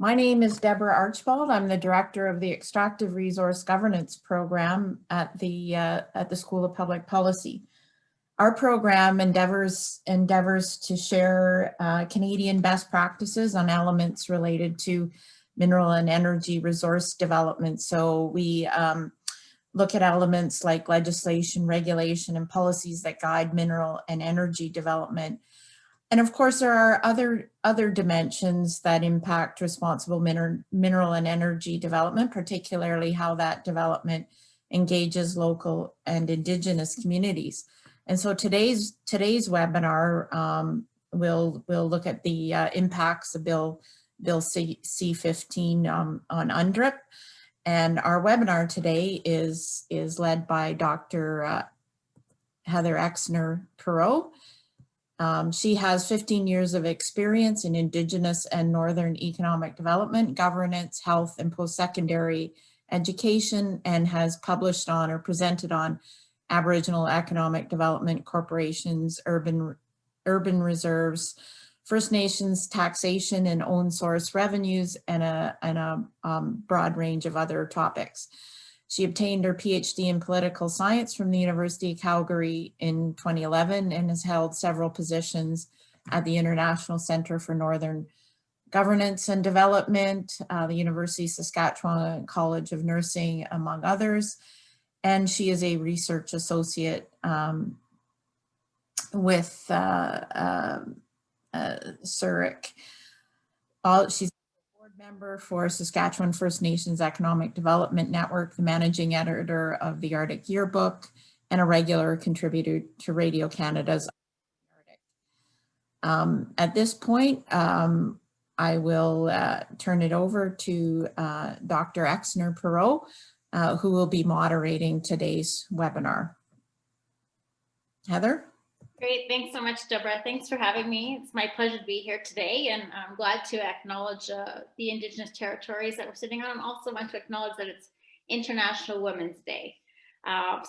My name is Deborah Archibald. I'm the director of the Extractive Resource Governance Program at the School of Public Policy. Our program endeavors to share Canadian best practices on elements related to mineral and energy resource development. So we look at elements like legislation, regulation, and policies that guide mineral and energy development. And of course, there are other dimensions that impact responsible mineral and energy development, particularly how that development engages local and Indigenous communities. And so today's webinar will look at the impacts of Bill C-15 on UNDRIP. And our webinar today is led by Dr. Heather Exner-Perot. She has 15 years of experience in Indigenous and Northern economic development, governance, health, and post-secondary education, and has published on or presented on Aboriginal economic development, corporations, urban reserves, First Nations taxation and own source revenues, and a broad range of other topics. She obtained her PhD in political science from the University of Calgary in 2011 and has held several positions at the International Centre for Northern Governance and Development, the University of Saskatchewan College of Nursing, among others. And she is a research associate with CIRIC. She's member for Saskatchewan First Nations Economic Development Network, the managing editor of the Arctic Yearbook, and a regular contributor to Radio Canada's Arctic. At this point, I will turn it over to Dr. Exner-Perot, who will be moderating today's webinar. Heather? Great, thanks so much, Deborah. Thanks for having me. It's my pleasure to be here today, and I'm glad to acknowledge the Indigenous territories that we're sitting on, and also want to acknowledge that it's International Women's Day.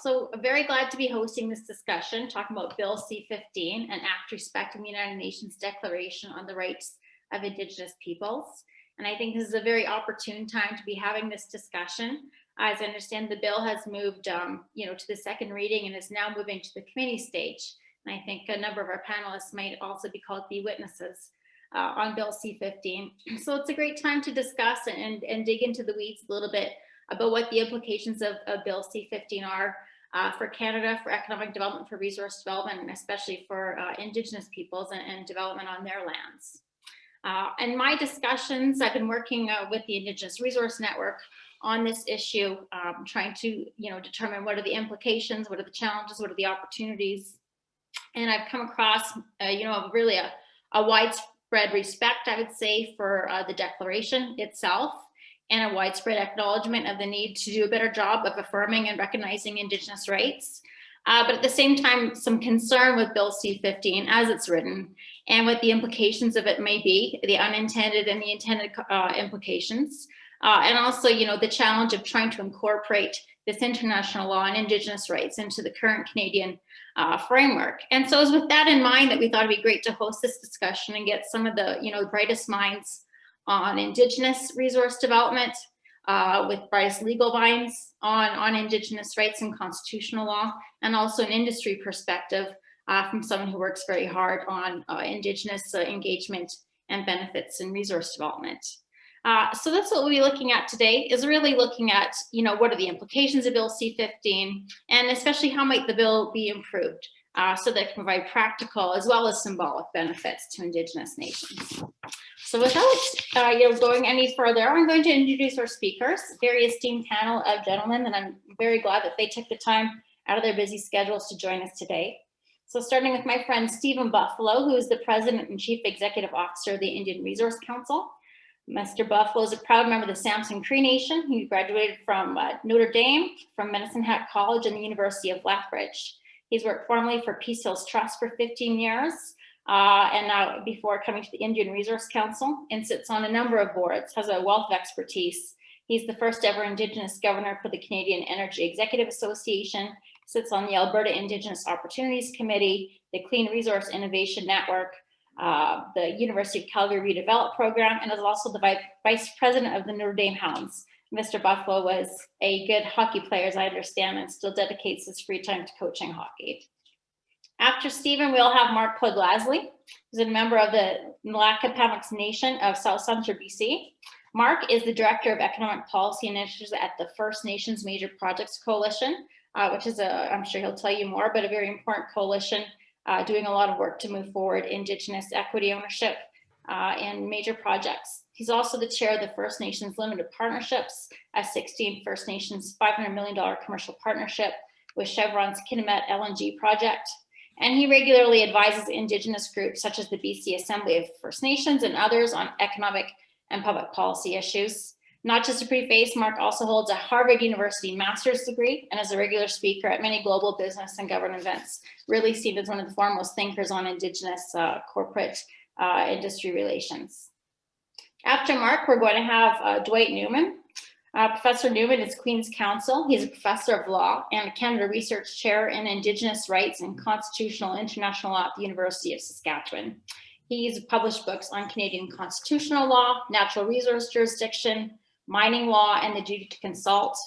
So I'm very glad to be hosting this discussion, talking about Bill C-15, an act respecting the United Nations Declaration on the Rights of Indigenous Peoples. And I think this is a very opportune time to be having this discussion. As I understand, the bill has moved to the second reading and is now moving to the committee stage. And I think a number of our panelists might also be called to be witnesses on Bill C-15. So it's a great time to discuss and dig into the weeds a little bit about what the implications of Bill C-15 are for Canada, for economic development, for resource development, and especially for Indigenous peoples and development on their lands. And my discussions, I've been working with the Indigenous Resource Network on this issue, trying to determine what are the implications, what are the challenges, what are the opportunities. And I've come across, really a widespread respect, I would say, for the declaration itself, and a widespread acknowledgement of the need to do a better job of affirming and recognizing Indigenous rights. But at the same time, some concern with Bill C-15 as it's written, and what the implications of it may be, the unintended and the intended implications. And also, the challenge of trying to incorporate this international law on Indigenous rights into the current Canadian framework. And so it was with that in mind that we thought it'd be great to host this discussion and get some of the brightest minds on Indigenous resource development, with brightest legal minds on Indigenous rights and constitutional law, and also an industry perspective from someone who works very hard on Indigenous engagement and benefits in resource development. So that's what we'll be looking at today, is really looking at, what are the implications of Bill C-15, and especially how might the bill be improved so that it can provide practical as well as symbolic benefits to Indigenous nations. So without going any further, I'm going to introduce our speakers, a very esteemed panel of gentlemen, and I'm very glad that they took the time out of their busy schedules to join us today. So starting with my friend Stephen Buffalo, who is the President and Chief Executive Officer of the Indian Resource Council. Mr. Buffalo is a proud member of the Samson Cree Nation. He graduated from Notre Dame, from Medicine Hat College, and the University of Lethbridge. He's worked formerly for Peace Hills Trust for 15 years, and now before coming to the Indian Resource Council, and sits on a number of boards, has a wealth of expertise. He's the first ever Indigenous governor for the Canadian Energy Executive Association, sits on the Alberta Indigenous Opportunities Committee, the Clean Resource Innovation Network, the University of Calgary Redevelop Program, and is also the Vice President of the Notre Dame Hounds. Mr. Buffalo was a good hockey player, as I understand, and still dedicates his free time to coaching hockey. After Stephen, we'll have Mark Podlasley, who's a member of the Nlaka'pamux Nation of South Central BC. Mark is the Director of Economic Policy Initiatives at the First Nations Major Projects Coalition, which is I'm sure he'll tell you more, but a very important coalition doing a lot of work to move forward Indigenous equity ownership and major projects. He's also the chair of the First Nations Limited Partnerships, a 16 First Nations $500 million commercial partnership with Chevron's Kitimat LNG project. And he regularly advises Indigenous groups such as the BC Assembly of First Nations and others on economic and public policy issues. Not just a pretty face, Mark also holds a Harvard University master's degree and is a regular speaker at many global business and government events, really seen as one of the foremost thinkers on Indigenous corporate industry relations. After Mark, we're going to have Dwight Newman. Professor Newman is Queen's Counsel. He's a professor of law and a Canada Research Chair in Indigenous Rights and Constitutional International Law at the University of Saskatchewan. He's published books on Canadian constitutional law, natural resource jurisdiction, mining law, and the duty to consult,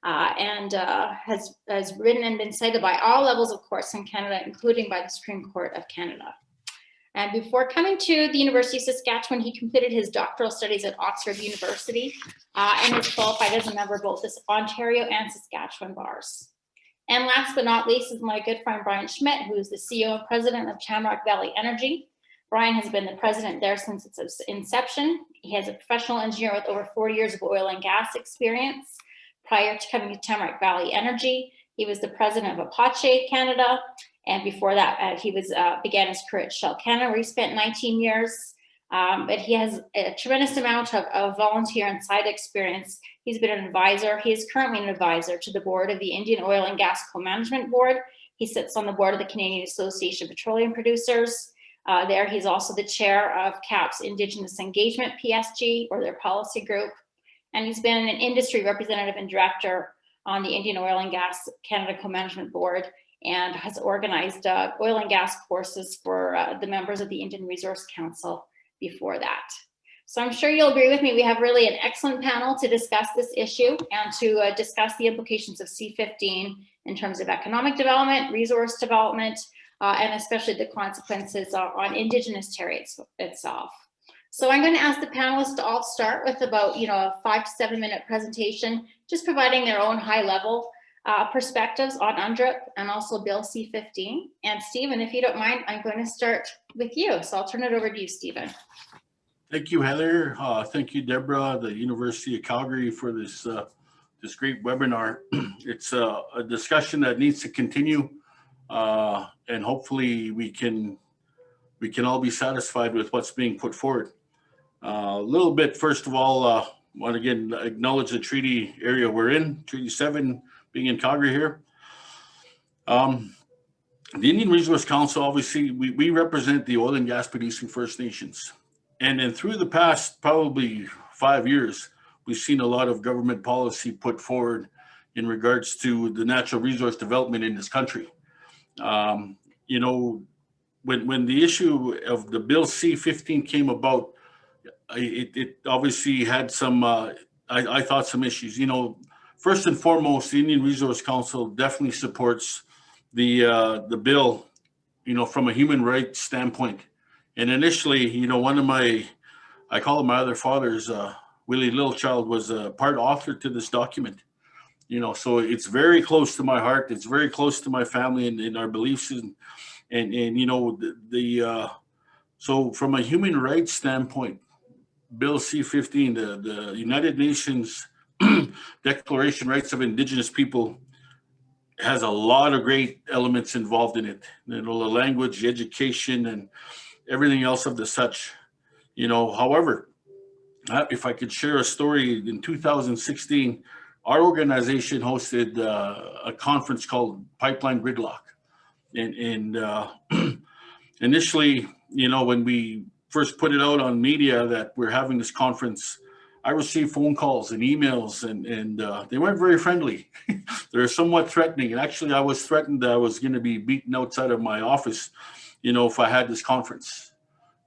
and has written and been cited by all levels of courts in Canada, including by the Supreme Court of Canada. And before coming to the University of Saskatchewan, he completed his doctoral studies at Oxford University and is qualified as a member of both the Ontario and Saskatchewan bars. And last but not least is my good friend Brian Schmidt, who is the CEO and president of Tamarack Valley Energy. Brian has been the president there since its inception. He is a professional engineer with over 40 years of oil and gas experience. Prior to coming to Tamarack Valley Energy, he was the president of Apache Canada. And before that, he began his career at Shell Canada, where he spent 19 years. But he has a tremendous amount of volunteer and side experience. He's been an advisor. He is currently an advisor to the board of the Indian Oil and Gas Co-Management Board. He sits on the board of the Canadian Association of Petroleum Producers. There, he's also the chair of CAP's Indigenous Engagement PSG, or their policy group. And he's been an industry representative and director on the Indian Oil and Gas Canada Co-Management Board, and has organized oil and gas courses for the members of the Indian Resource Council before that. So I'm sure you'll agree with me, we have really an excellent panel to discuss this issue and to discuss the implications of C-15 in terms of economic development, resource development, and especially the consequences on Indigenous territories itself. So I'm going to ask the panelists to all start with about a 5 to 7 minute presentation, just providing their own high level perspectives on UNDRIP and also Bill C-15. And Stephen, if you don't mind, I'm going to start with you. So I'll turn it over to you, Stephen. Thank you, Heather. Thank you, Deborah, the University of Calgary, for this this great webinar. It's a discussion that needs to continue, and hopefully we can all be satisfied with what's being put forward. A little bit, first of all, want to again acknowledge the treaty area we're in, Treaty 7, being in Calgary here. The Indian Resource Council, obviously, we represent the oil and gas producing First Nations. And then through the past probably 5 years, we've seen a lot of government policy put forward in regards to the natural resource development in this country. When the issue of the Bill C-15 came about, it obviously had some, I thought, some issues. First and foremost, the Indian Resource Council definitely supports the bill, from a human rights standpoint. And initially, one of I call him my other fathers, Willie Littlechild, was a part author to this document. So it's very close to my heart. It's very close to my family and our beliefs. So from a human rights standpoint, Bill C-15, the United Nations Declaration Rights of Indigenous People, has a lot of great elements involved in it. The language, the education, and everything else of the such. However, if I could share a story, in 2016, our organization hosted a conference called Pipeline Gridlock. And initially, when we first put it out on media that we're having this conference, I received phone calls and emails, and they weren't very friendly. They're somewhat threatening. And actually, I was threatened that I was going to be beaten outside of my office, if I had this conference.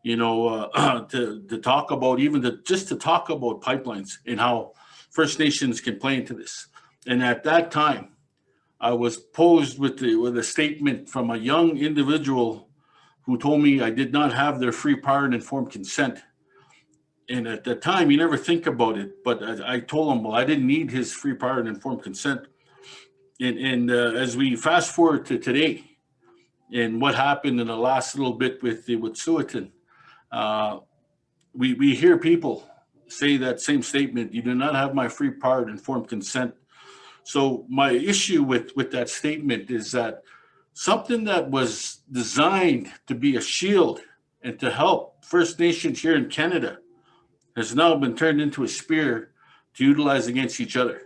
to talk about just to talk about pipelines and how First Nations can play into this. And at that time, I was posed with a statement from a young individual who told me I did not have their free, prior, and informed consent. And at the time, you never think about it, but I told him, well, I didn't need his free, prior, and informed consent. And as we fast forward to today, and what happened in the last little bit with Wet'suwet'en, we hear people say that same statement: you do not have my free, prior, and informed consent. So my issue with that statement is that something that was designed to be a shield and to help First Nations here in Canada has now been turned into a spear to utilize against each other.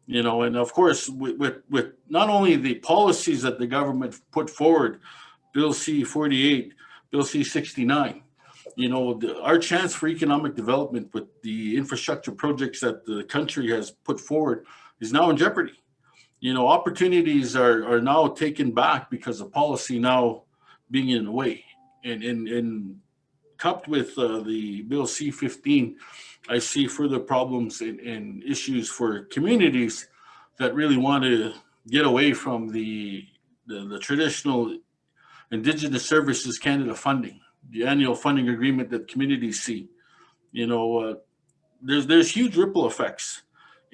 And of course, with not only the policies that the government put forward, Bill C-48, Bill C-69, our chance for economic development with the infrastructure projects that the country has put forward is now in jeopardy. Opportunities are now taken back because of policy now being in the way. And coupled with the Bill C-15, I see further problems and issues for communities that really want to get away from the traditional Indigenous Services Canada funding, the annual funding agreement that communities see. There's huge ripple effects.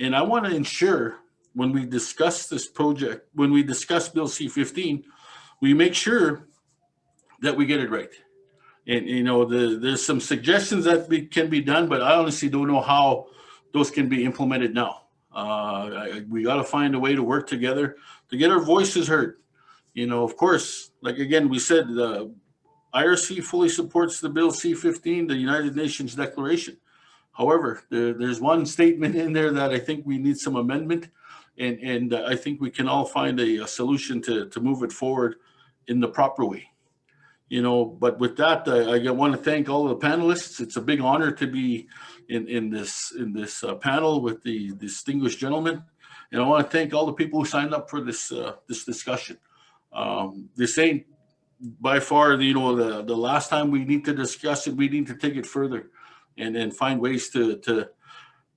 And I want to ensure when we discuss this project, when we discuss Bill C-15, we make sure that we get it right. And, there's some suggestions that can be done, but I honestly don't know how those can be implemented now. We got to find a way to work together to get our voices heard. Of course, like again, we said, the IRC fully supports the Bill C-15, the United Nations Declaration. However, there's one statement in there that I think we need some amendment, and I think we can all find a solution to move it forward in the proper way. But with that, I want to thank all of the panelists. It's a big honor to be in this panel with the distinguished gentlemen, and I want to thank all the people who signed up for this discussion. This ain't by far the last time we need to discuss it. We need to take it further and find ways to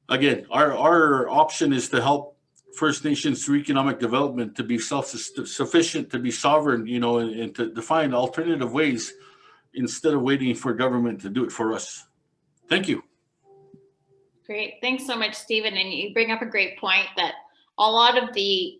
again, our option is to help First Nations through economic development to be self-sufficient, to be sovereign, and to find alternative ways instead of waiting for government to do it for us. Thank you. Great. Thanks so much, Stephen. And you bring up a great point that a lot of the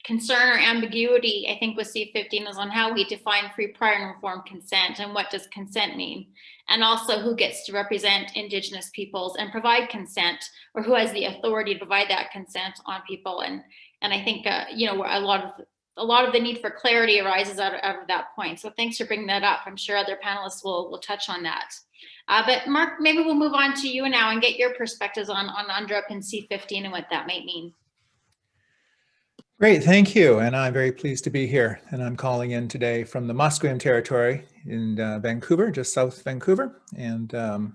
concern or ambiguity, I think, with C-15 is on how we define free, prior, and informed consent, and what does consent mean, and also who gets to represent Indigenous peoples and provide consent, or who has the authority to provide that consent on people. And I think a lot of the need for clarity arises out of that point. So thanks for bringing that up. I'm sure other panelists will touch on that. But Mark, maybe we'll move on to you now and get your perspectives on UNDRIP and C-15 and what that might mean. Great, thank you. And I'm very pleased to be here. And I'm calling in today from the Musqueam territory in Vancouver, just south of Vancouver. And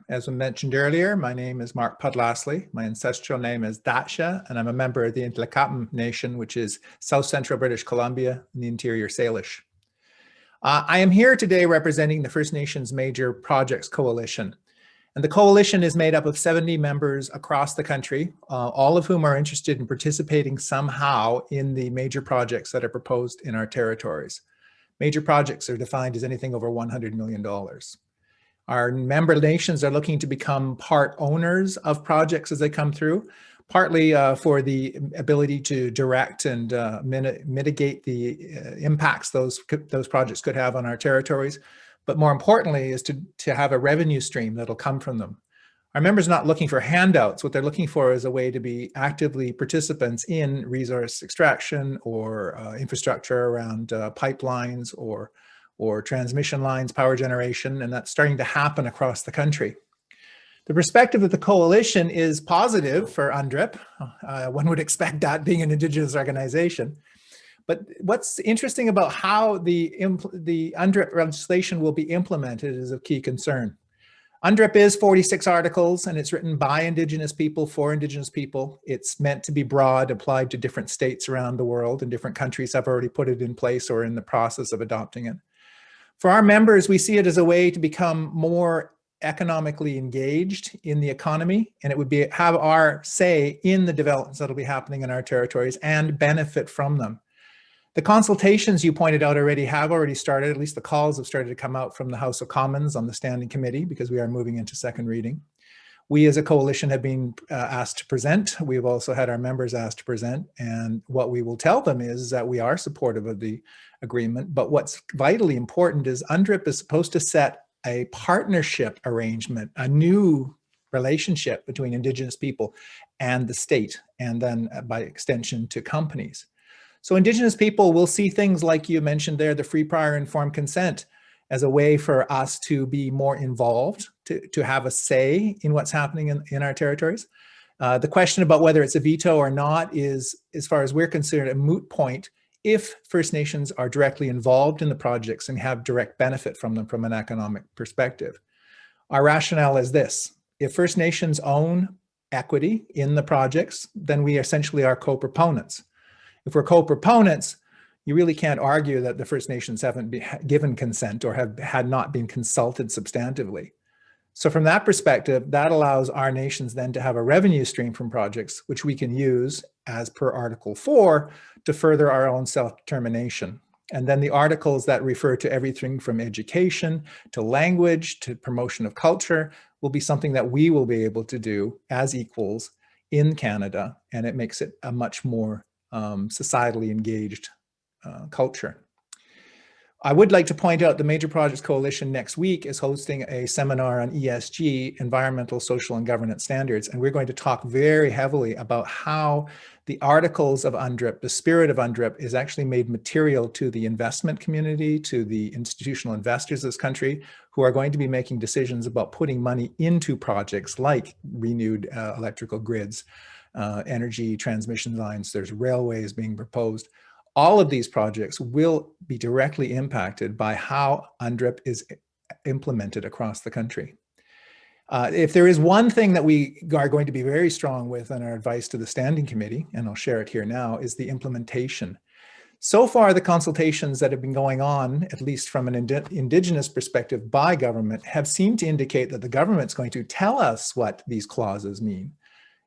as I mentioned earlier, my name is Mark Podlasley. My ancestral name is Datsha, and I'm a member of the Ntlaka'pam Nation, which is South Central British Columbia in the interior Salish. I am here today representing the First Nations Major Projects Coalition. And the coalition is made up of 70 members across the country, all of whom are interested in participating somehow in the major projects that are proposed in our territories. Major projects are defined as anything over $100 million. Our member nations are looking to become part owners of projects as they come through, partly for the ability to direct and mitigate the impacts those projects could have on our territories. But more importantly is to have a revenue stream that'll come from them. Our members are not looking for handouts. What they're looking for is a way to be actively participants in resource extraction or infrastructure around pipelines or transmission lines, power generation, and that's starting to happen across the country. The perspective of the coalition is positive for UNDRIP. One would expect that, being an Indigenous organization. But what's interesting about how the UNDRIP legislation will be implemented is of key concern. UNDRIP is 46 articles, and it's written by Indigenous people for Indigenous people. It's meant to be broad, applied to different states around the world, and different countries have already put it in place or in the process of adopting it. For our members, we see it as a way to become more economically engaged in the economy, and it would be have our say in the developments that will be happening in our territories and benefit from them. The consultations you pointed out have already started, at least the calls have started to come out from the House of Commons on the Standing Committee, because we are moving into second reading. We as a coalition have been asked to present. We've also had our members asked to present, and what we will tell them is that we are supportive of the agreement, but what's vitally important is UNDRIP is supposed to set a partnership arrangement, a new relationship between Indigenous people and the state, and then by extension to companies. So Indigenous people will see things like you mentioned there, the free, prior, informed consent, as a way for us to be more involved, to have a say in what's happening in our territories. The question about whether it's a veto or not is, as far as we're concerned, a moot point if First Nations are directly involved in the projects and have direct benefit from them from an economic perspective. Our rationale is this: if First Nations own equity in the projects, then we essentially are co-proponents. If we're co-proponents, you really can't argue that the First Nations haven't been given consent or had not been consulted substantively. So from that perspective, that allows our nations then to have a revenue stream from projects, which we can use as per Article 4 to further our own self-determination. And then the articles that refer to everything from education to language to promotion of culture will be something that we will be able to do as equals in Canada, and it makes it a much more societally engaged culture. I would like to point out the Major Projects Coalition next week is hosting a seminar on ESG, environmental, social, and governance standards. And we're going to talk very heavily about how the articles of UNDRIP, the spirit of UNDRIP, is actually made material to the investment community, to the institutional investors of this country, who are going to be making decisions about putting money into projects like renewed electrical grids, energy transmission lines, there's railways being proposed. All of these projects will be directly impacted by how UNDRIP is implemented across the country. If there is one thing that we are going to be very strong with in our advice to the Standing Committee, and I'll share it here now, is the implementation. So far, the consultations that have been going on, at least from an Indigenous perspective by government, have seemed to indicate that the government's going to tell us what these clauses mean.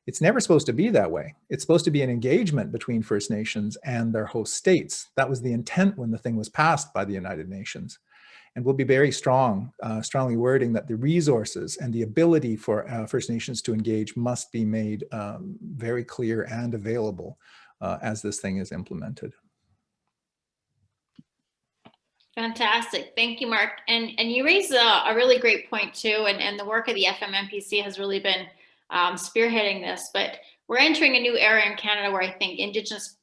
It's never supposed to be that way. It's supposed to be an engagement between First Nations and their host states. That was the intent when the thing was passed by the United Nations. And we'll be very strongly wording that the resources and the ability for First Nations to engage must be made very clear and available as this thing is implemented. Fantastic. Thank you, Mark. And you raise a really great point too. And the work of the FMNPC has really been spearheading this, but we're entering a new era in Canada where I think Indigenous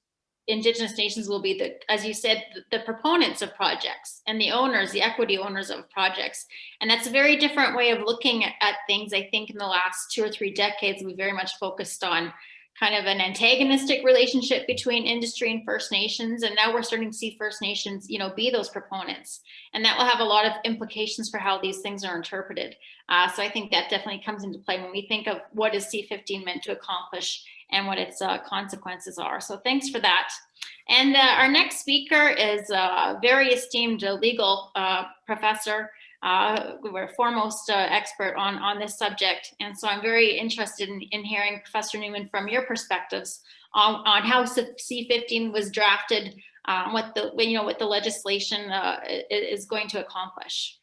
nations will be as you said, the proponents of projects and the owners, the equity owners of projects. And that's a very different way of looking at things. I think in the last 2 or 3 decades, we very much focused on kind of an antagonistic relationship between industry and First Nations. And now we're starting to see First Nations, be those proponents. And that will have a lot of implications for how these things are interpreted. So I think that definitely comes into play when we think of what is C-15 meant to accomplish and what its consequences are. So thanks for that. And our next speaker is a very esteemed legal professor. We're a foremost expert on this subject. And so I'm very interested in hearing, Professor Newman, from your perspectives on how C-15 was drafted, what the legislation is going to accomplish.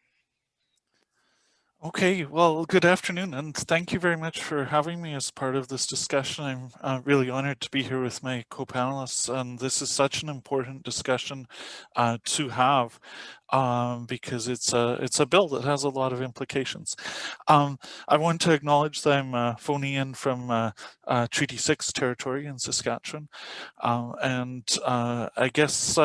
Okay, well, good afternoon, and thank you very much for having me as part of this discussion. I'm really honored to be here with my co-panelists, and this is such an important discussion to have because it's a bill that has a lot of implications. I want to acknowledge that I'm phoning in from Treaty 6 territory in Saskatchewan, and I guess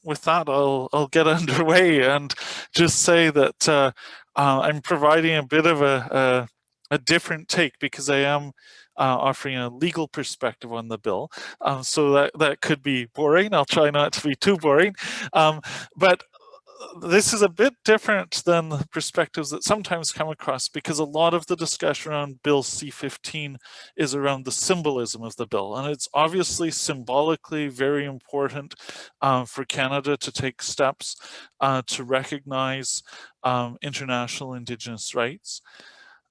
with that, I'll get underway and just say that I'm providing a bit of a different take because I am offering a legal perspective on the bill. So that could be boring. I'll try not to be too boring. But this is a bit different than the perspectives that sometimes come across, because a lot of the discussion around Bill C-15 is around the symbolism of the bill. And it's obviously symbolically very important for Canada to take steps to recognize international Indigenous rights.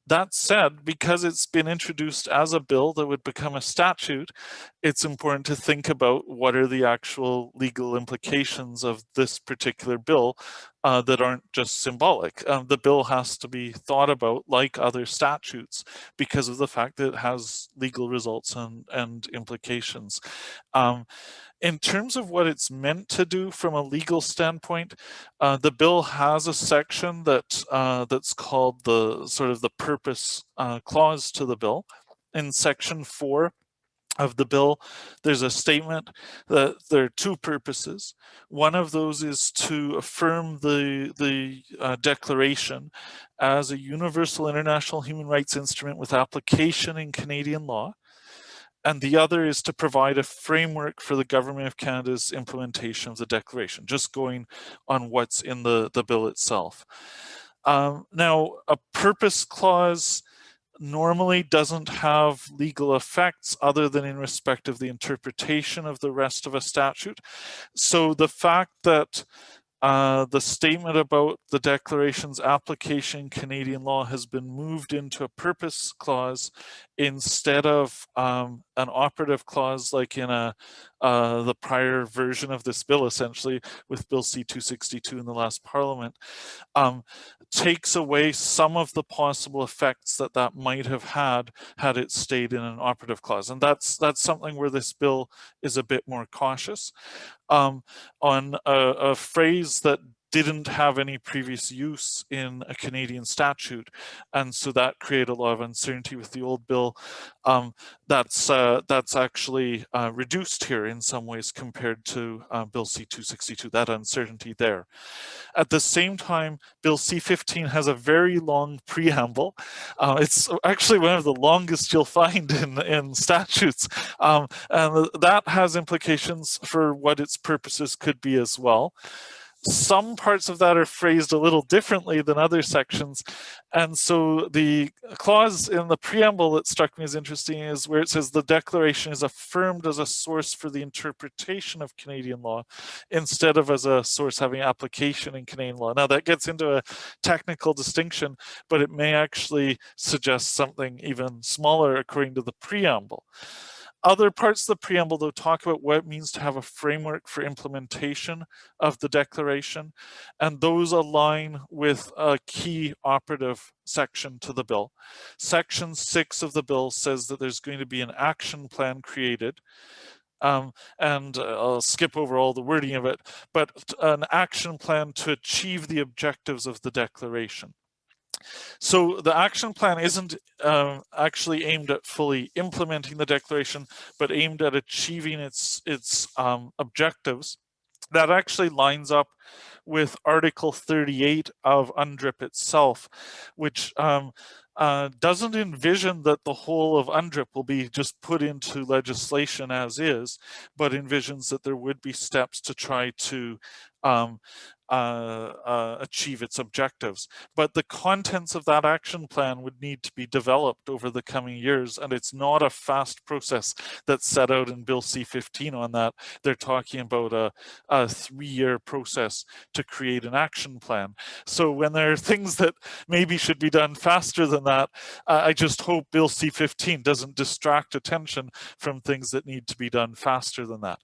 That said, because it's been introduced as a bill that would become a statute, it's important to think about what are the actual legal implications of this particular bill that aren't just symbolic. The bill has to be thought about like other statutes because of the fact that it has legal results and implications. In terms of what it's meant to do from a legal standpoint, the bill has a section that that's called the sort of the purpose clause to the bill. In section 4 of the bill, there's a statement that there are two purposes. One of those is to affirm the Declaration as a universal international human rights instrument with application in Canadian law. And the other is to provide a framework for the Government of Canada's implementation of the Declaration, just going on what's in the bill itself. Now, a purpose clause normally doesn't have legal effects other than in respect of the interpretation of the rest of a statute. So the fact that the statement about the Declaration's application in Canadian law has been moved into a purpose clause instead of an operative clause like in the prior version of this bill, essentially with Bill C-262 in the last Parliament, takes away some of the possible effects that might have had it stayed in an operative clause. And that's something where this bill is a bit more cautious. On a phrase that didn't have any previous use in a Canadian statute, and so that created a lot of uncertainty with the old bill. That's actually reduced here in some ways compared to Bill C-262, that uncertainty there. At the same time, Bill C-15 has a very long preamble. It's actually one of the longest you'll find in statutes, and that has implications for what its purposes could be as well. Some parts of that are phrased a little differently than other sections. And so the clause in the preamble that struck me as interesting is where it says the Declaration is affirmed as a source for the interpretation of Canadian law instead of as a source having application in Canadian law. Now that gets into a technical distinction, but it may actually suggest something even smaller according to the preamble. Other parts of the preamble, though, talk about what it means to have a framework for implementation of the Declaration, and those align with a key operative section to the bill. Section 6 of the bill says that there's going to be an action plan created, and I'll skip over all the wording of it, but an action plan to achieve the objectives of the Declaration. So the action plan isn't actually aimed at fully implementing the Declaration, but aimed at achieving its objectives. That actually lines up with Article 38 of UNDRIP itself, which doesn't envision that the whole of UNDRIP will be just put into legislation as is, but envisions that there would be steps to try to achieve its objectives. But the contents of that action plan would need to be developed over the coming years, and it's not a fast process that's set out in Bill C-15 on that. They're talking about a 3-year process to create an action plan. So when there are things that maybe should be done faster than that, I just hope Bill C-15 doesn't distract attention from things that need to be done faster than that.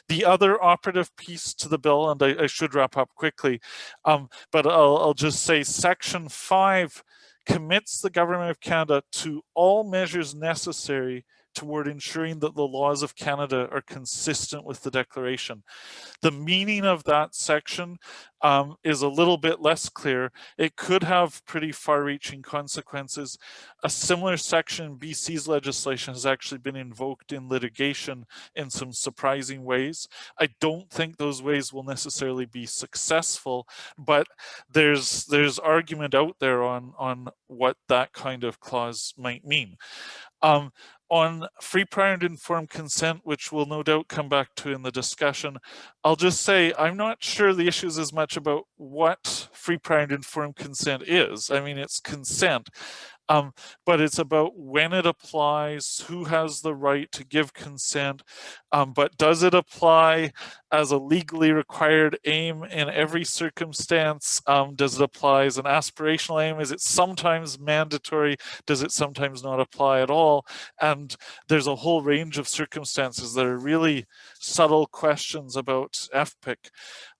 The other operative piece to the bill, and I should wrap up quickly, but I'll just say Section 5 commits the Government of Canada to all measures necessary toward ensuring that the laws of Canada are consistent with the Declaration. The meaning of that section is a little bit less clear. It could have pretty far-reaching consequences. A similar section in BC's legislation has actually been invoked in litigation in some surprising ways. I don't think those ways will necessarily be successful, but there's argument out there on what that kind of clause might mean. On free, prior, and informed consent, which we'll no doubt come back to in the discussion, I'll just say I'm not sure the issue is as much about what free, prior, and informed consent is. I mean, it's consent. But it's about when it applies, who has the right to give consent, but does it apply as a legally required aim in every circumstance? Does it apply as an aspirational aim? Is it sometimes mandatory? Does it sometimes not apply at all? And there's a whole range of circumstances that are really subtle questions about FPIC.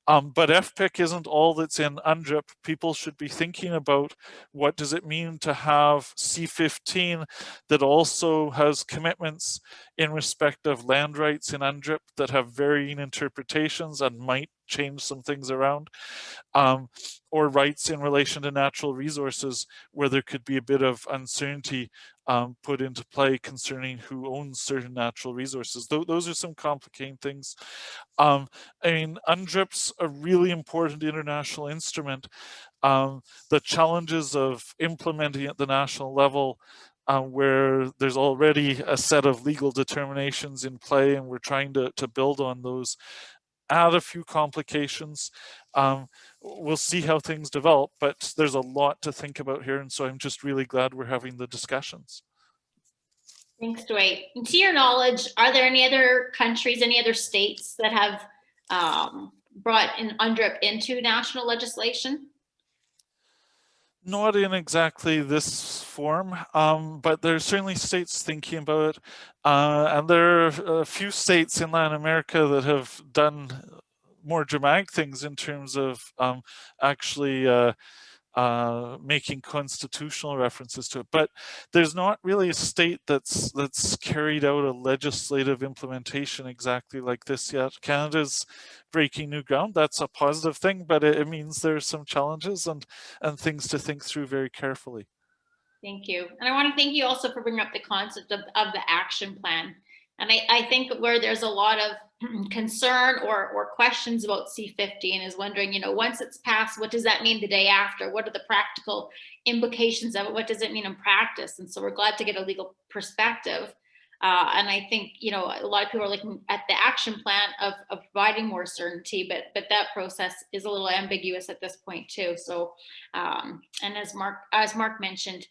But FPIC isn't all that's in UNDRIP. People should be thinking about what does it mean to have C-15 that also has commitments in respect of land rights in UNDRIP that have varying interpretations and might change some things around, or rights in relation to natural resources where there could be a bit of uncertainty put into play concerning who owns certain natural resources. Those are some complicating things. I mean, UNDRIP's a really important international instrument. The challenges of implementing at the national level where there's already a set of legal determinations in play and we're trying to build on those, add a few complications. We'll see how things develop, but there's a lot to think about here, and so I'm just really glad we're having the discussions. Thanks, Dwight. And to your knowledge, are there any other countries, any other states that have brought in UNDRIP into national legislation? Not in exactly this form, but there's certainly states thinking about it. And there are a few states in Latin America that have done more dramatic things in terms of actually making constitutional references to it. But there's not really a state that's carried out a legislative implementation exactly like this yet. Canada's breaking new ground. That's a positive thing, but it means there's some challenges and things to think through very carefully. Thank you. And I want to thank you also for bringing up the concept of the action plan. And I think where there's a lot of concern or questions about C-15 is wondering, you know, once it's passed, what does that mean the day after? What are the practical implications of it? What does it mean in practice? And so we're glad to get a legal perspective. And I think, you know, a lot of people are looking at the action plan of providing more certainty, but that process is a little ambiguous at this point too. So, and as Mark mentioned,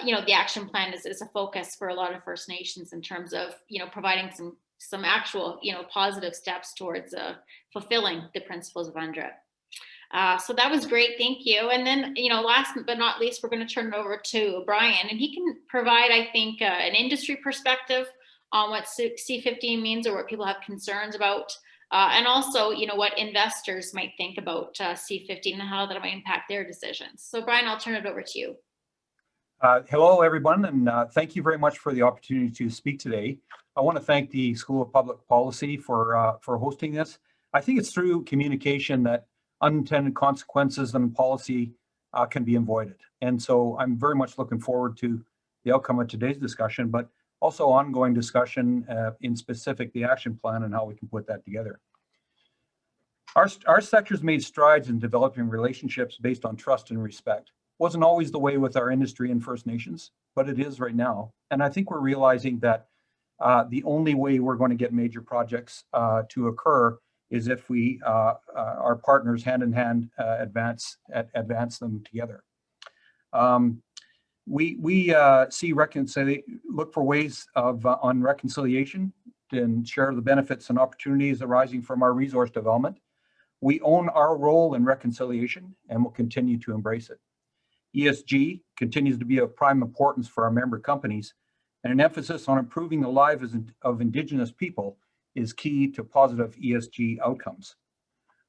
you know, the action plan is a focus for a lot of First Nations in terms of, you know, providing some actual, you know, positive steps towards fulfilling the principles of UNDRIP. So that was great, thank you. And then, you know, last but not least, we're going to turn it over to Brian, and he can provide, I think, an industry perspective on what C-15 means or what people have concerns about, and also, you know, what investors might think about C-15 and how that might impact their decisions. So Brian, I'll turn it over to you. Hello, everyone, and thank you very much for the opportunity to speak today. I want to thank the School of Public Policy for hosting this. I think it's through communication that unintended consequences and policy can be avoided. And so I'm very much looking forward to the outcome of today's discussion, but also ongoing discussion in specific the action plan and how we can put that together. Our sector's made strides in developing relationships based on trust and respect. Wasn't always the way with our industry and First Nations, but it is right now. And I think we're realizing that the only way we're going to get major projects to occur is if we, our partners hand in hand, advance them together. We look for ways of on reconciliation and share the benefits and opportunities arising from our resource development. We own our role in reconciliation and will continue to embrace it. ESG continues to be of prime importance for our member companies, and an emphasis on improving the lives of Indigenous people is key to positive ESG outcomes.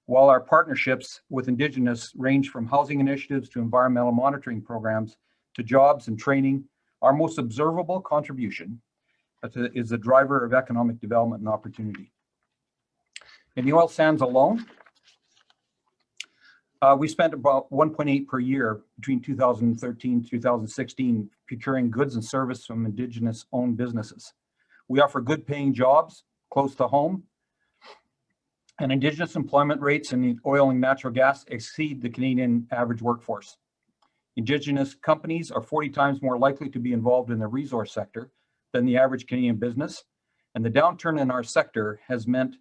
While our partnerships with Indigenous range from housing initiatives to environmental monitoring programs to jobs and training, our most observable contribution is the driver of economic development and opportunity. In the oil sands alone, we spent about 1.8 per year between 2013 and 2016 procuring goods and services from Indigenous owned businesses. We offer good paying jobs close to home, and Indigenous employment rates in oil and natural gas exceed the Canadian average workforce. Indigenous companies are 40 times more likely to be involved in the resource sector, than the average Canadian business. And the downturn in our sector has been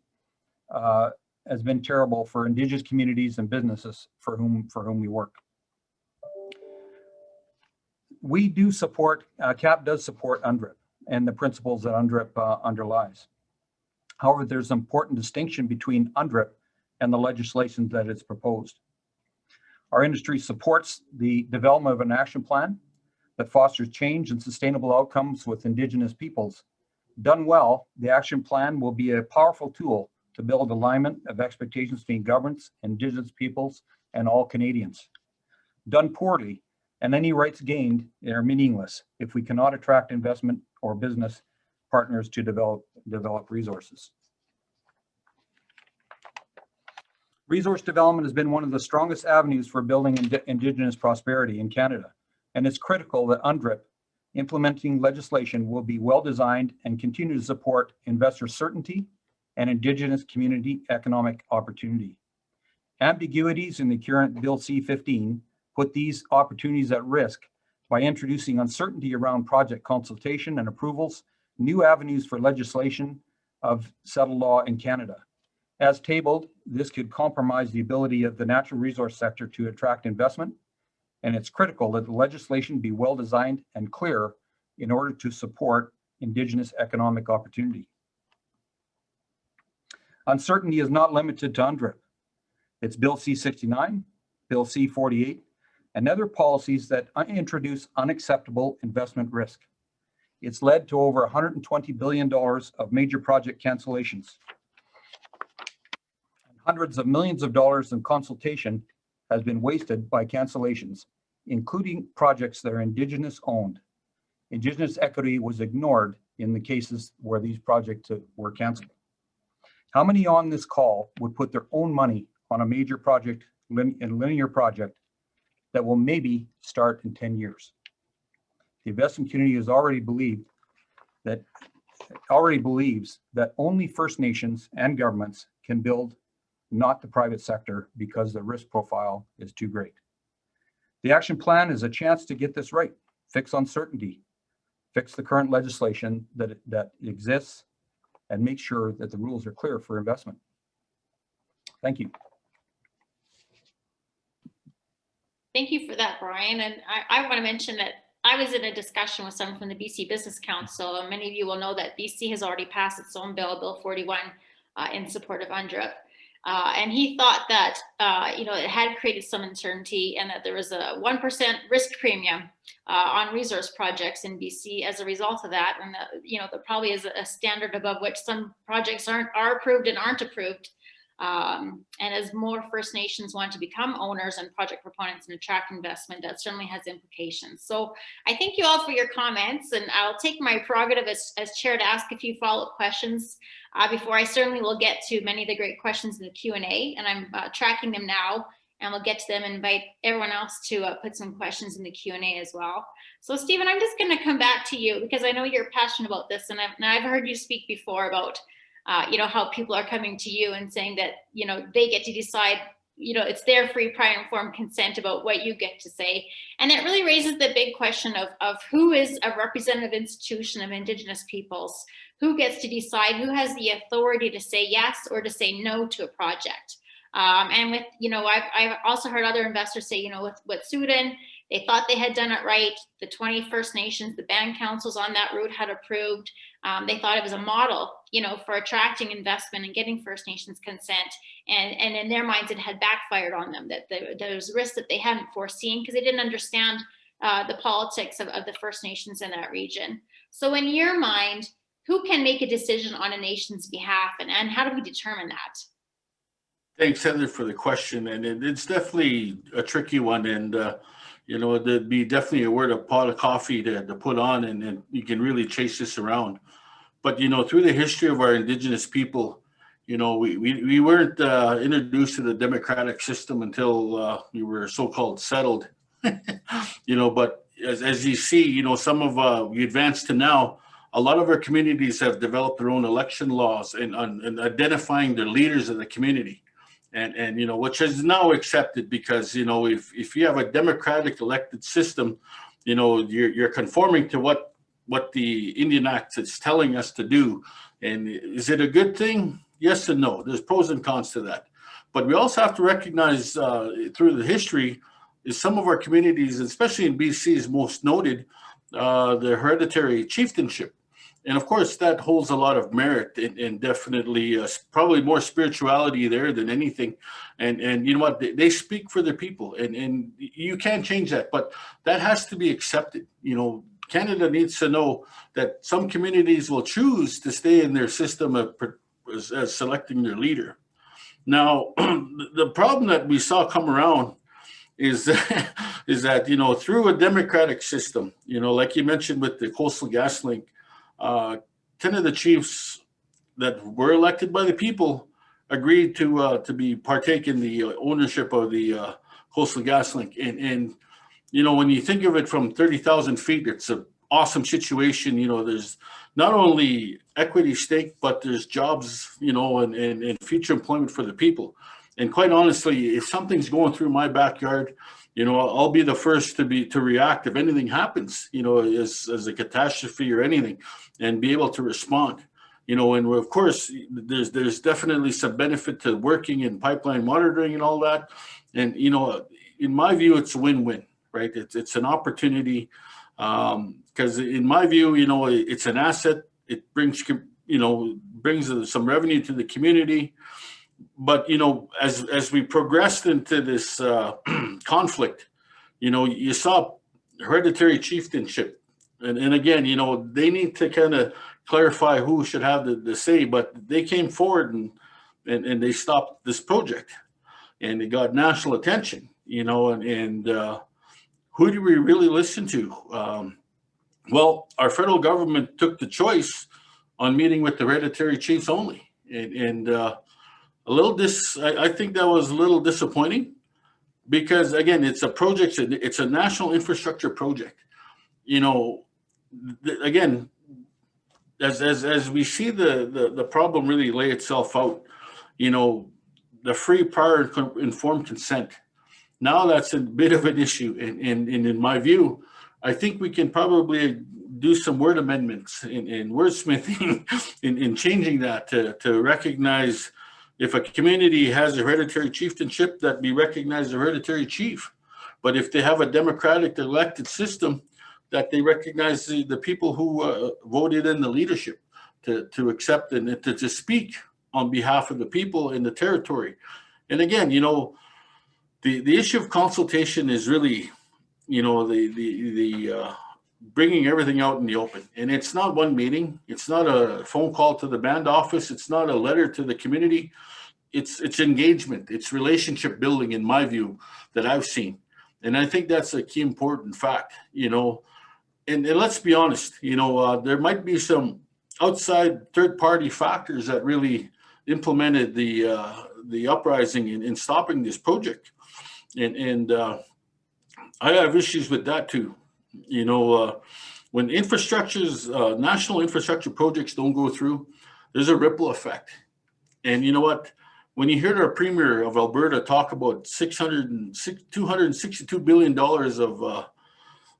terrible for Indigenous communities and businesses for whom we work. We do support, CAP does support UNDRIP and the principles that UNDRIP underlies. However, there's an important distinction between UNDRIP and the legislation that is proposed. Our industry supports the development of an action plan that fosters change and sustainable outcomes with Indigenous peoples. Done well, the action plan will be a powerful tool to build alignment of expectations between governments, Indigenous peoples, and all Canadians. Done poorly, and any rights gained are meaningless if we cannot attract investment or business partners to develop resources. Resource development has been one of the strongest avenues for building Indigenous prosperity in Canada, and it's critical that UNDRIP implementing legislation will be well designed and continue to support investor certainty and Indigenous community economic opportunity. Ambiguities in the current Bill C-15 put these opportunities at risk by introducing uncertainty around project consultation and approvals, new avenues for legislation of settled law in Canada. As tabled, this could compromise the ability of the natural resource sector to attract investment, and it's critical that the legislation be well designed and clear in order to support Indigenous economic opportunity. Uncertainty is not limited to UNDRIP. It's Bill C-69, Bill C-48, and other policies that introduce unacceptable investment risk. It's led to over $120 billion of major project cancellations. Hundreds of millions of dollars in consultation has been wasted by cancellations, including projects that are Indigenous owned. Indigenous equity was ignored in the cases where these projects were canceled. How many on this call would put their own money on a major project, linear project, that will maybe start in 10 years? The investment community has already believes that only First Nations and governments can build, not the private sector, because the risk profile is too great. The action plan is a chance to get this right, fix uncertainty, fix the current legislation that exists, and make sure that the rules are clear for investment. Thank you. Thank you for that, Brian. And I want to mention that I was in a discussion with someone from the BC Business Council, and many of you will know that BC has already passed its own bill, Bill 41, in support of UNDRIP. And he thought that, it had created some uncertainty and that there was a 1% risk premium on resource projects in BC as a result of that. And, there probably is a standard above which some projects are approved and aren't approved. And as more First Nations want to become owners and project proponents and attract investment, that certainly has implications. So I thank you all for your comments, and I'll take my prerogative as chair to ask a few follow-up questions before I certainly will get to many of the great questions in the Q&A, and I'm tracking them now, and we'll get to them and invite everyone else to put some questions in the Q&A as well. So Stephen, I'm just going to come back to you because I know you're passionate about this, and I've heard you speak before about how people are coming to you and saying that, they get to decide, it's their free, prior, informed consent about what you get to say. And it really raises the big question of who is a representative institution of Indigenous peoples, who gets to decide, who has the authority to say yes or to say no to a project. And with, I've also heard other investors say, with Sudan, they thought they had done it right. The 20 First Nations, the band councils on that route had approved. They thought it was a model, for attracting investment and getting First Nations consent. And in their minds, it had backfired on them, that there was risks that they hadn't foreseen because they didn't understand the politics of the First Nations in that region. So in your mind, who can make a decision on a nation's behalf, and how do we determine that? Thanks, Heather, for the question. And it's definitely a tricky one. And, there'd be definitely a pot of coffee to put on, and you can really chase this around. But, through the history of our Indigenous people, we weren't introduced to the democratic system until we were so-called settled, but as you see, some of we advanced to now, a lot of our communities have developed their own election laws and identifying the leaders of the community. And which is now accepted because, if you have a democratic elected system, you're conforming to what what the Indian Act is telling us to do. And is it a good thing? Yes and no. There's pros and cons to that. But we also have to recognize through the history is some of our communities, especially in BC, is most noted, the hereditary chieftainship. And of course, that holds a lot of merit and definitely probably more spirituality there than anything. And you know what? They speak for their people, and you can't change that. But that has to be accepted. You know, Canada needs to know that some communities will choose to stay in their system as selecting their leader. Now, the problem that we saw come around is that, you know, through a democratic system, you know, like you mentioned with the Coastal GasLink, 10 of the chiefs that were elected by the people agreed to be partake in the ownership of the Coastal GasLink. And, you know, when you think of it from 30,000 feet, it's an awesome situation. You know, there's not only equity stake, but there's jobs, you know, and future employment for the people. And quite honestly, if something's going through my backyard, you know, I'll be the first to react if anything happens, you know, as a catastrophe or anything, and be able to respond. You know, and of course, there's definitely some benefit to working in pipeline monitoring and all that. And, you know, in my view, it's a win-win, right? It's an opportunity because in my view, you know, it's an asset. It brings, you know, brings some revenue to the community. But, you know, as we progressed into this conflict, you know, you saw hereditary chieftainship. And again, you know, they need to kind of clarify who should have the say, but they came forward and they stopped this project and it got national attention, you know, and who do we really listen to? Well, our federal government took the choice on meeting with the hereditary chiefs only. And I think that was a little disappointing because again, it's a project, it's a national infrastructure project. You know, again, as we see the problem really lay itself out, you know, the free, prior, informed consent. Now that's a bit of an issue, and in my view, I think we can probably do some word amendments in wordsmithing in changing that to recognize if a community has a hereditary chieftainship, that we recognize the hereditary chief. But if they have a democratic elected system, that they recognize the people who voted in the leadership to accept and to speak on behalf of the people in the territory. And again, you know, the issue of consultation is really, you know, the bringing everything out in the open. And it's not one meeting. It's not a phone call to the band office. It's not a letter to the community. It's engagement. It's relationship building, in my view, that I've seen. And I think that's a key important fact, you know. And let's be honest, you know, there might be some outside third-party factors that really implemented the uprising in stopping this project. And I have issues with that too. You know, when national infrastructure projects don't go through, there's a ripple effect. And you know what? When you hear our Premier of Alberta talk about $262 billion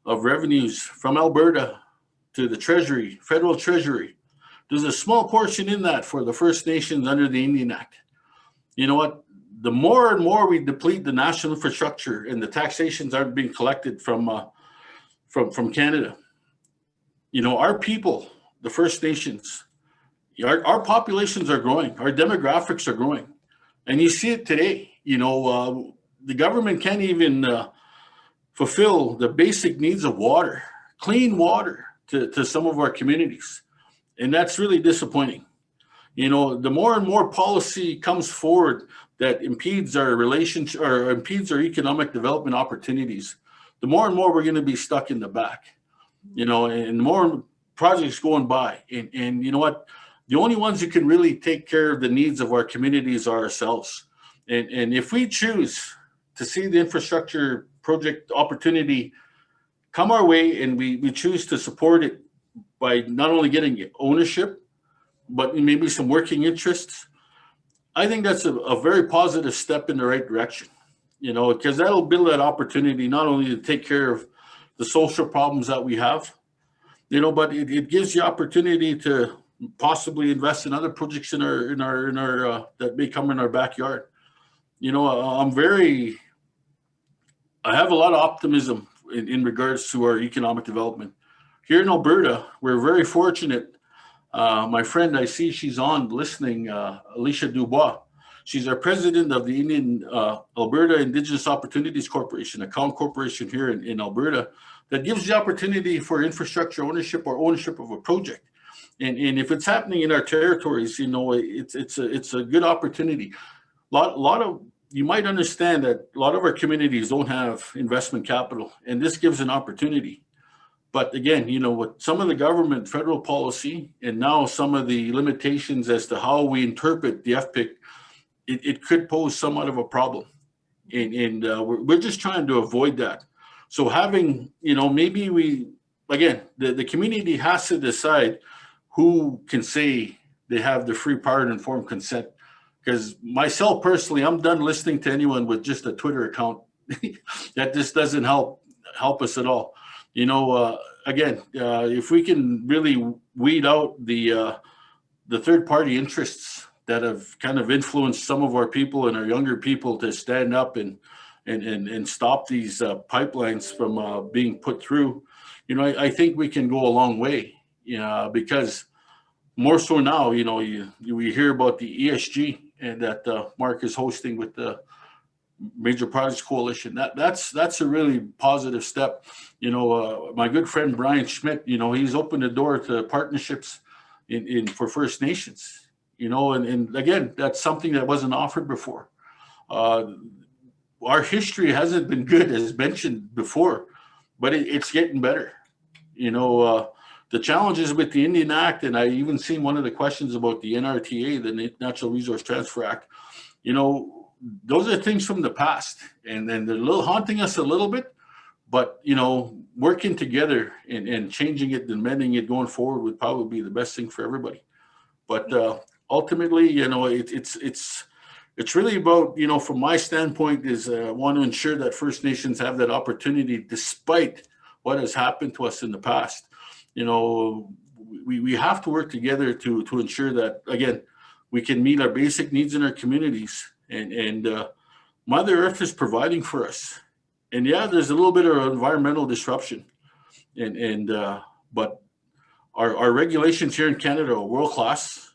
of revenues from Alberta to the Treasury, federal Treasury, there's a small portion in that for the First Nations under the Indian Act. You know what? The more and more we deplete the national infrastructure and the taxations aren't being collected from Canada, you know, our people, the First Nations, our populations are growing, our demographics are growing. And you see it today. You know, the government can't even fulfill the basic needs of water, clean water to some of our communities. And that's really disappointing. You know, the more and more policy comes forward that impedes our relationship or impedes our economic development opportunities, the more and more we're going to be stuck in the back, you know, and more projects going by. And you know what? The only ones who can really take care of the needs of our communities are ourselves. And if we choose to see the infrastructure project opportunity come our way and we choose to support it by not only getting ownership, but maybe some working interests, I think that's a very positive step in the right direction, you know, because that'll build that opportunity not only to take care of the social problems that we have, but it gives the opportunity to possibly invest in other projects in our that may come in our backyard. I have a lot of optimism in regards to our economic development. Here in Alberta, we're very fortunate. My friend, I see she's on listening, Alicia Dubois. She's our president of the Alberta Indigenous Opportunities Corporation, a corporation here in Alberta that gives the opportunity for infrastructure ownership or ownership of a project. And if it's happening in our territories, it's a good opportunity. You might understand that a lot of our communities don't have investment capital, and this gives an opportunity. But again, with some of the government federal policy and now some of the limitations as to how we interpret the FPIC, it could pose somewhat of a problem. And we're just trying to avoid that. So having, maybe the community has to decide who can say they have the free, prior, and informed consent. Because myself personally, I'm done listening to anyone with just a Twitter account. That just doesn't help us at all. If we can really weed out the third-party interests that have kind of influenced some of our people and our younger people to stand up and stop these pipelines from being put through, I think we can go a long way. Because more so now, we hear about the ESG and that Mark is hosting with the Major Projects Coalition. That's a really positive step. My good friend Brian Schmidt, he's opened the door to partnerships for First Nations. And again, that's something that wasn't offered before. Our history hasn't been good, as mentioned before, but it's getting better. The challenges with the Indian Act, and I even seen one of the questions about the NRTA, the Natural Resource Transfer Act. Those are things from the past, and then they're haunting us a little bit. But working together and changing it and mending it going forward would probably be the best thing for everybody. But ultimately, it's really about, from my standpoint, is I want to ensure that First Nations have that opportunity despite what has happened to us in the past. We have to work together to ensure that, again, we can meet our basic needs in our communities, and Mother Earth is providing for us. And yeah, there's a little bit of environmental disruption, but our regulations here in Canada are world class.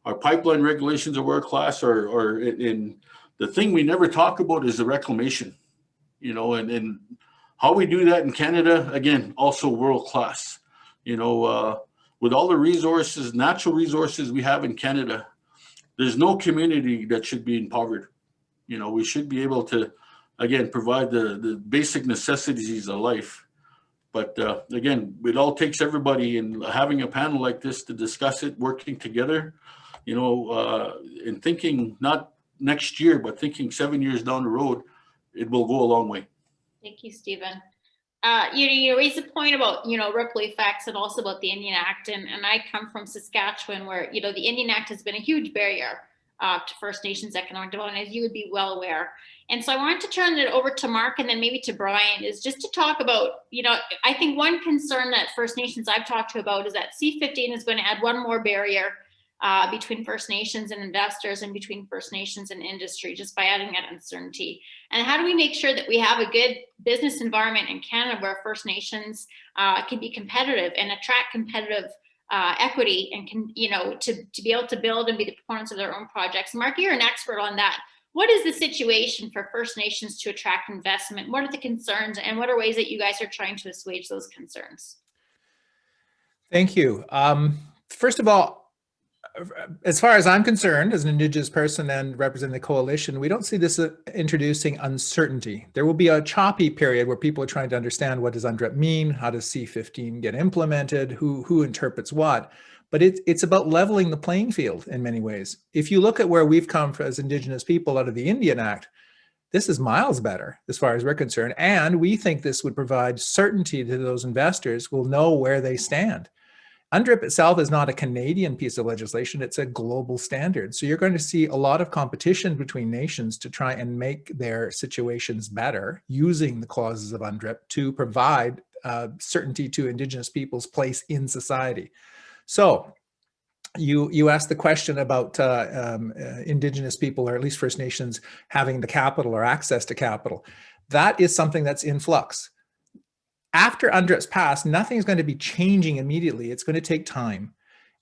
Our pipeline regulations are world class. And the thing we never talk about is the reclamation, and how we do that in Canada, again, also world class. With all the resources, natural resources we have in Canada, there's no community that should be impoverished. We should be able to, again, provide the basic necessities of life. But again, it all takes everybody, and having a panel like this to discuss it, working together, and thinking not next year, but thinking 7 years down the road, it will go a long way. Thank you, Stephen. You raised a point about, ripple effects and also about the Indian Act. And I come from Saskatchewan, where, the Indian Act has been a huge barrier to First Nations economic development, as you would be well aware. And so I wanted to turn it over to Mark and then maybe to Brian, is just to talk about, I think one concern that First Nations I've talked to about is that C-15 is going to add one more barrier between First Nations and investors and between First Nations and industry, just by adding that uncertainty. And how do we make sure that we have a good business environment in Canada where First Nations can be competitive and attract competitive equity and can, to be able to build and be the proponents of their own projects? Mark, you're an expert on that. What is the situation for First Nations to attract investment? What are the concerns, and what are ways that you guys are trying to assuage those concerns? Thank you. First of all, as far as I'm concerned, as an Indigenous person and representing the coalition, we don't see this introducing uncertainty. There will be a choppy period where people are trying to understand, what does UNDRIP mean? How does C-15 get implemented? Who interprets what? But it's about leveling the playing field in many ways. If you look at where we've come from as Indigenous people out of the Indian Act, this is miles better as far as we're concerned. And we think this would provide certainty to those investors who will know where they stand. UNDRIP itself is not a Canadian piece of legislation, it's a global standard. So you're going to see a lot of competition between nations to try and make their situations better using the clauses of UNDRIP to provide certainty to Indigenous people's place in society. So you asked the question about Indigenous people, or at least First Nations, having the capital or access to capital. That is something that's in flux. After UNDRIP's passed, nothing is going to be changing immediately. It's going to take time.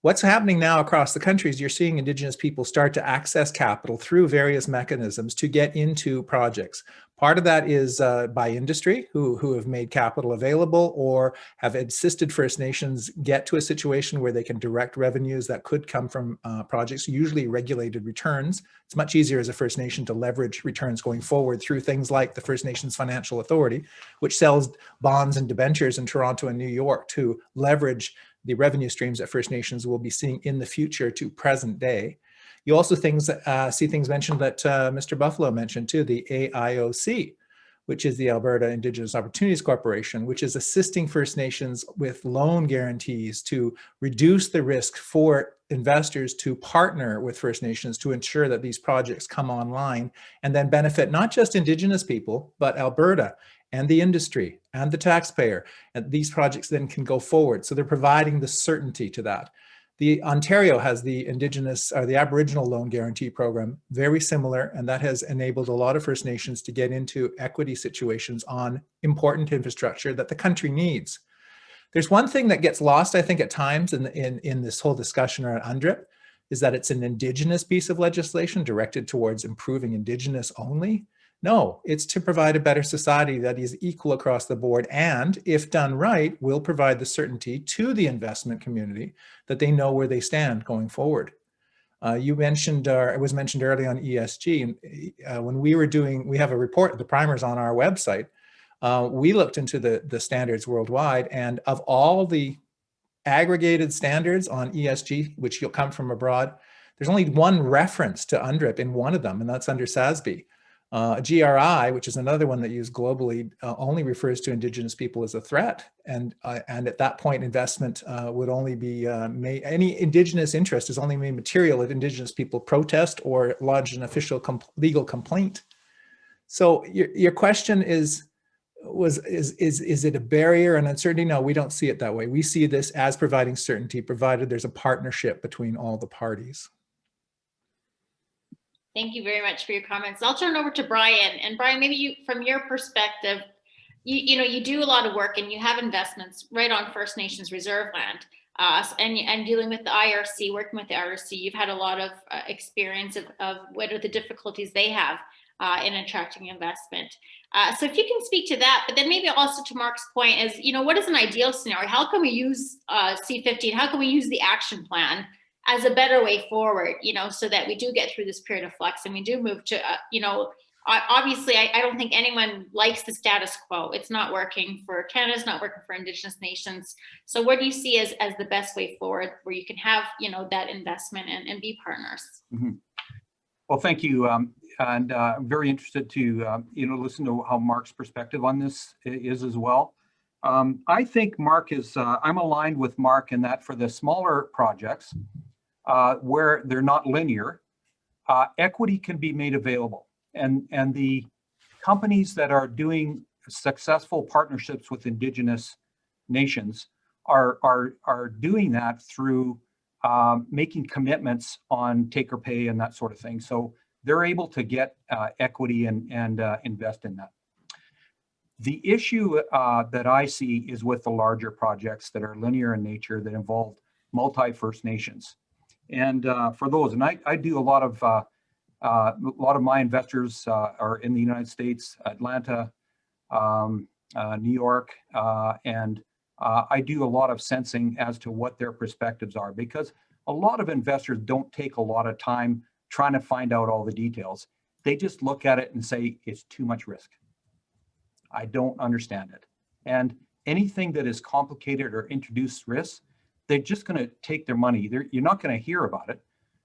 What's happening now across the country is you're seeing Indigenous people start to access capital through various mechanisms to get into projects. Part of that is by industry, who have made capital available or have assisted First Nations get to a situation where they can direct revenues that could come from projects, usually regulated returns. It's much easier as a First Nation to leverage returns going forward through things like the First Nations Financial Authority, which sells bonds and debentures in Toronto and New York to leverage the revenue streams that First Nations will be seeing in the future to present day. You also see things mentioned that Mr. Buffalo mentioned too, the AIOC, which is the Alberta Indigenous Opportunities Corporation, which is assisting First Nations with loan guarantees to reduce the risk for investors to partner with First Nations to ensure that these projects come online and then benefit not just Indigenous people, but Alberta and the industry and the taxpayer. And these projects then can go forward. So they're providing the certainty to that. The Ontario has the Indigenous or the Aboriginal Loan Guarantee Program, very similar, and that has enabled a lot of First Nations to get into equity situations on important infrastructure that the country needs. There's one thing that gets lost, I think, at times in this whole discussion around UNDRIP, is that it's an Indigenous piece of legislation directed towards improving Indigenous only. No, it's to provide a better society that is equal across the board and, if done right, will provide the certainty to the investment community that they know where they stand going forward. You mentioned, it was mentioned early on ESG, and when we have a report, the primers on our website, we looked into the standards worldwide, and of all the aggregated standards on ESG, which you'll come from abroad, there's only one reference to UNDRIP in one of them, and that's under SASB. GRI, which is another one that used globally, only refers to Indigenous people as a threat. And at that point, investment would only be, any Indigenous interest is only made material if Indigenous people protest or lodge an official legal complaint. So your question is it a barrier and uncertainty? No, we don't see it that way. We see this as providing certainty, provided there's a partnership between all the parties. Thank you very much for your comments. I'll turn it over to Brian. And Brian, maybe you, from your perspective, you do a lot of work and you have investments right on First Nations reserve land, and dealing with the IRC, working with the IRC, you've had a lot of experience of what are the difficulties they have in attracting investment. So if you can speak to that, but then maybe also to Mark's point is, what is an ideal scenario? How can we use C-15? How can we use the action plan as a better way forward, so that we do get through this period of flux and we do move to, obviously, I don't think anyone likes the status quo. It's not working for Canada, it's not working for Indigenous nations. So what do you see as the best way forward where you can have, that investment and be partners? Mm-hmm. Well, thank you. And I'm very interested to, listen to how Mark's perspective on this is as well. I think Mark is, I'm aligned with Mark in that for the smaller projects, where they're not linear, equity can be made available. And the companies that are doing successful partnerships with Indigenous nations are doing that through making commitments on take or pay and that sort of thing. So they're able to get equity and invest in that. The issue that I see is with the larger projects that are linear in nature that involve multi-First Nations. And for those, and I do a lot of my investors are in the United States, Atlanta, New York, and I do a lot of sensing as to what their perspectives are, because a lot of investors don't take a lot of time trying to find out all the details. They just look at it and say, it's too much risk. I don't understand it. And anything that is complicated or introduced risks, they're just going to take their money. You're not going to hear about it.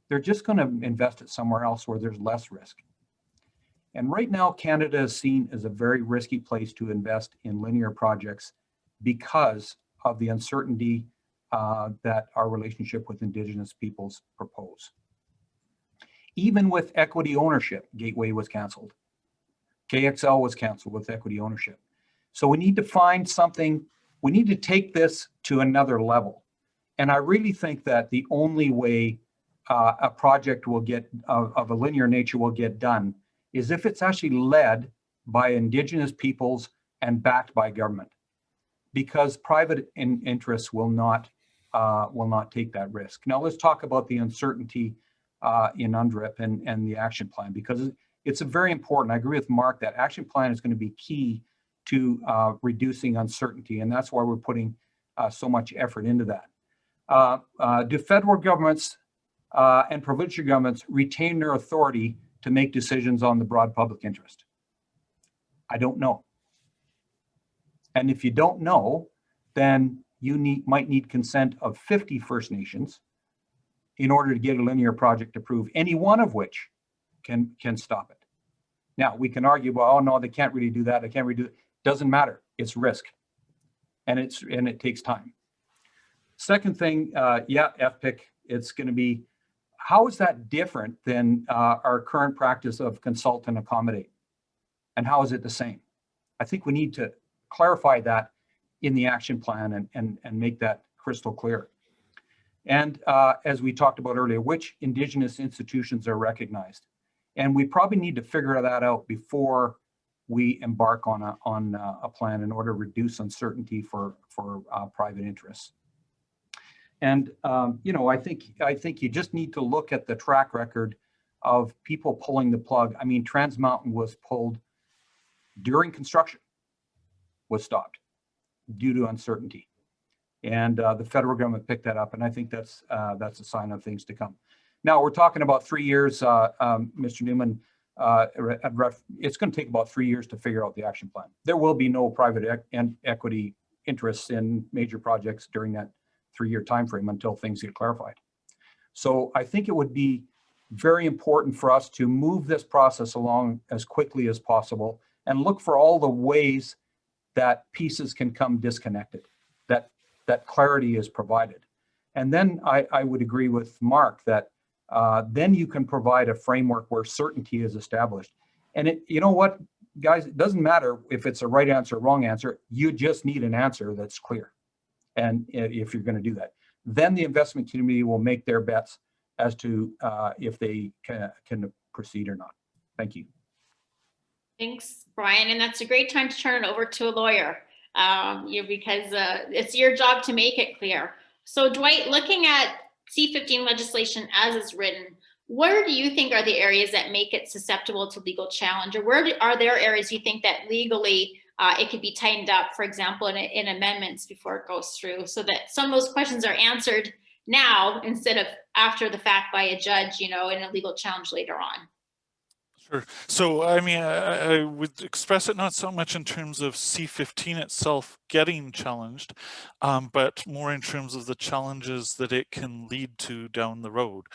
They're just going to invest it somewhere else where there's less risk. And right now, Canada is seen as a very risky place to invest in linear projects because of the uncertainty that our relationship with Indigenous peoples propose. Even with equity ownership, Gateway was canceled. KXL was canceled with equity ownership. So we need to find something We need to take this to another level. And I really think that the only way a project will get of a linear nature will get done is if it's actually led by Indigenous peoples and backed by government, because private interests will not take that risk. Now let's talk about the uncertainty in UNDRIP and the action plan, because it's a very important. I agree with Mark that action plan is going to be key to reducing uncertainty, and that's why we're putting so much effort into that. Do federal governments and provincial governments retain their authority to make decisions on the broad public interest? I don't know. And if you don't know, then you might need consent of 50 First Nations in order to get a linear project approved, any one of which can stop it. Now, we can argue, well, oh no, they can't really do that. They can't really do it. Doesn't matter. It's risk. And it takes time. Second thing, yeah, FPIC, it's going to be, how is that different than our current practice of consult and accommodate? And how is it the same? I think we need to clarify that in the action plan and make that crystal clear. And as we talked about earlier, which Indigenous institutions are recognized? And we probably need to figure that out before we embark on a plan in order to reduce uncertainty for private interests. And you know, I think you just need to look at the track record of people pulling the plug. I mean, Trans Mountain was pulled during construction, was stopped due to uncertainty, and the federal government picked that up. And I think that's a sign of things to come. Now we're talking about 3 years, Mr. Newman. It's going to take about 3 years to figure out the action plan. There will be no private equity interests in major projects during that 3-year time frame until things get clarified. So I think it would be very important for us to move this process along as quickly as possible and look for all the ways that pieces can come disconnected, that clarity is provided. And then I would agree with Mark that then you can provide a framework where certainty is established. And you know what, guys, it doesn't matter if it's a right answer or wrong answer, you just need an answer that's clear. And if you're going to do that, then the investment community will make their bets as to if they can proceed or not. Thank you. Thanks, Brian. And that's a great time to turn it over to a lawyer because it's your job to make it clear. So Dwight, looking at C-15 legislation as it's written, where do you think are the areas that make it susceptible to legal challenge? Or where are there areas you think that legally it could be tightened up, for example, in amendments before it goes through, so that some of those questions are answered now instead of after the fact by a judge, you know, in a legal challenge later on? Sure. So, I mean, I would express it not so much in terms of C-15 itself getting challenged, but more in terms of the challenges that it can lead to down the road.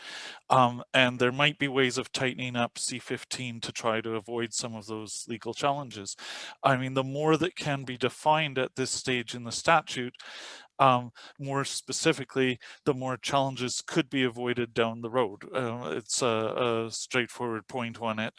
And there might be ways of tightening up C-15 to try to avoid some of those legal challenges. I mean, the more that can be defined at this stage in the statute, more specifically, the more challenges could be avoided down the road. It's a straightforward point on it.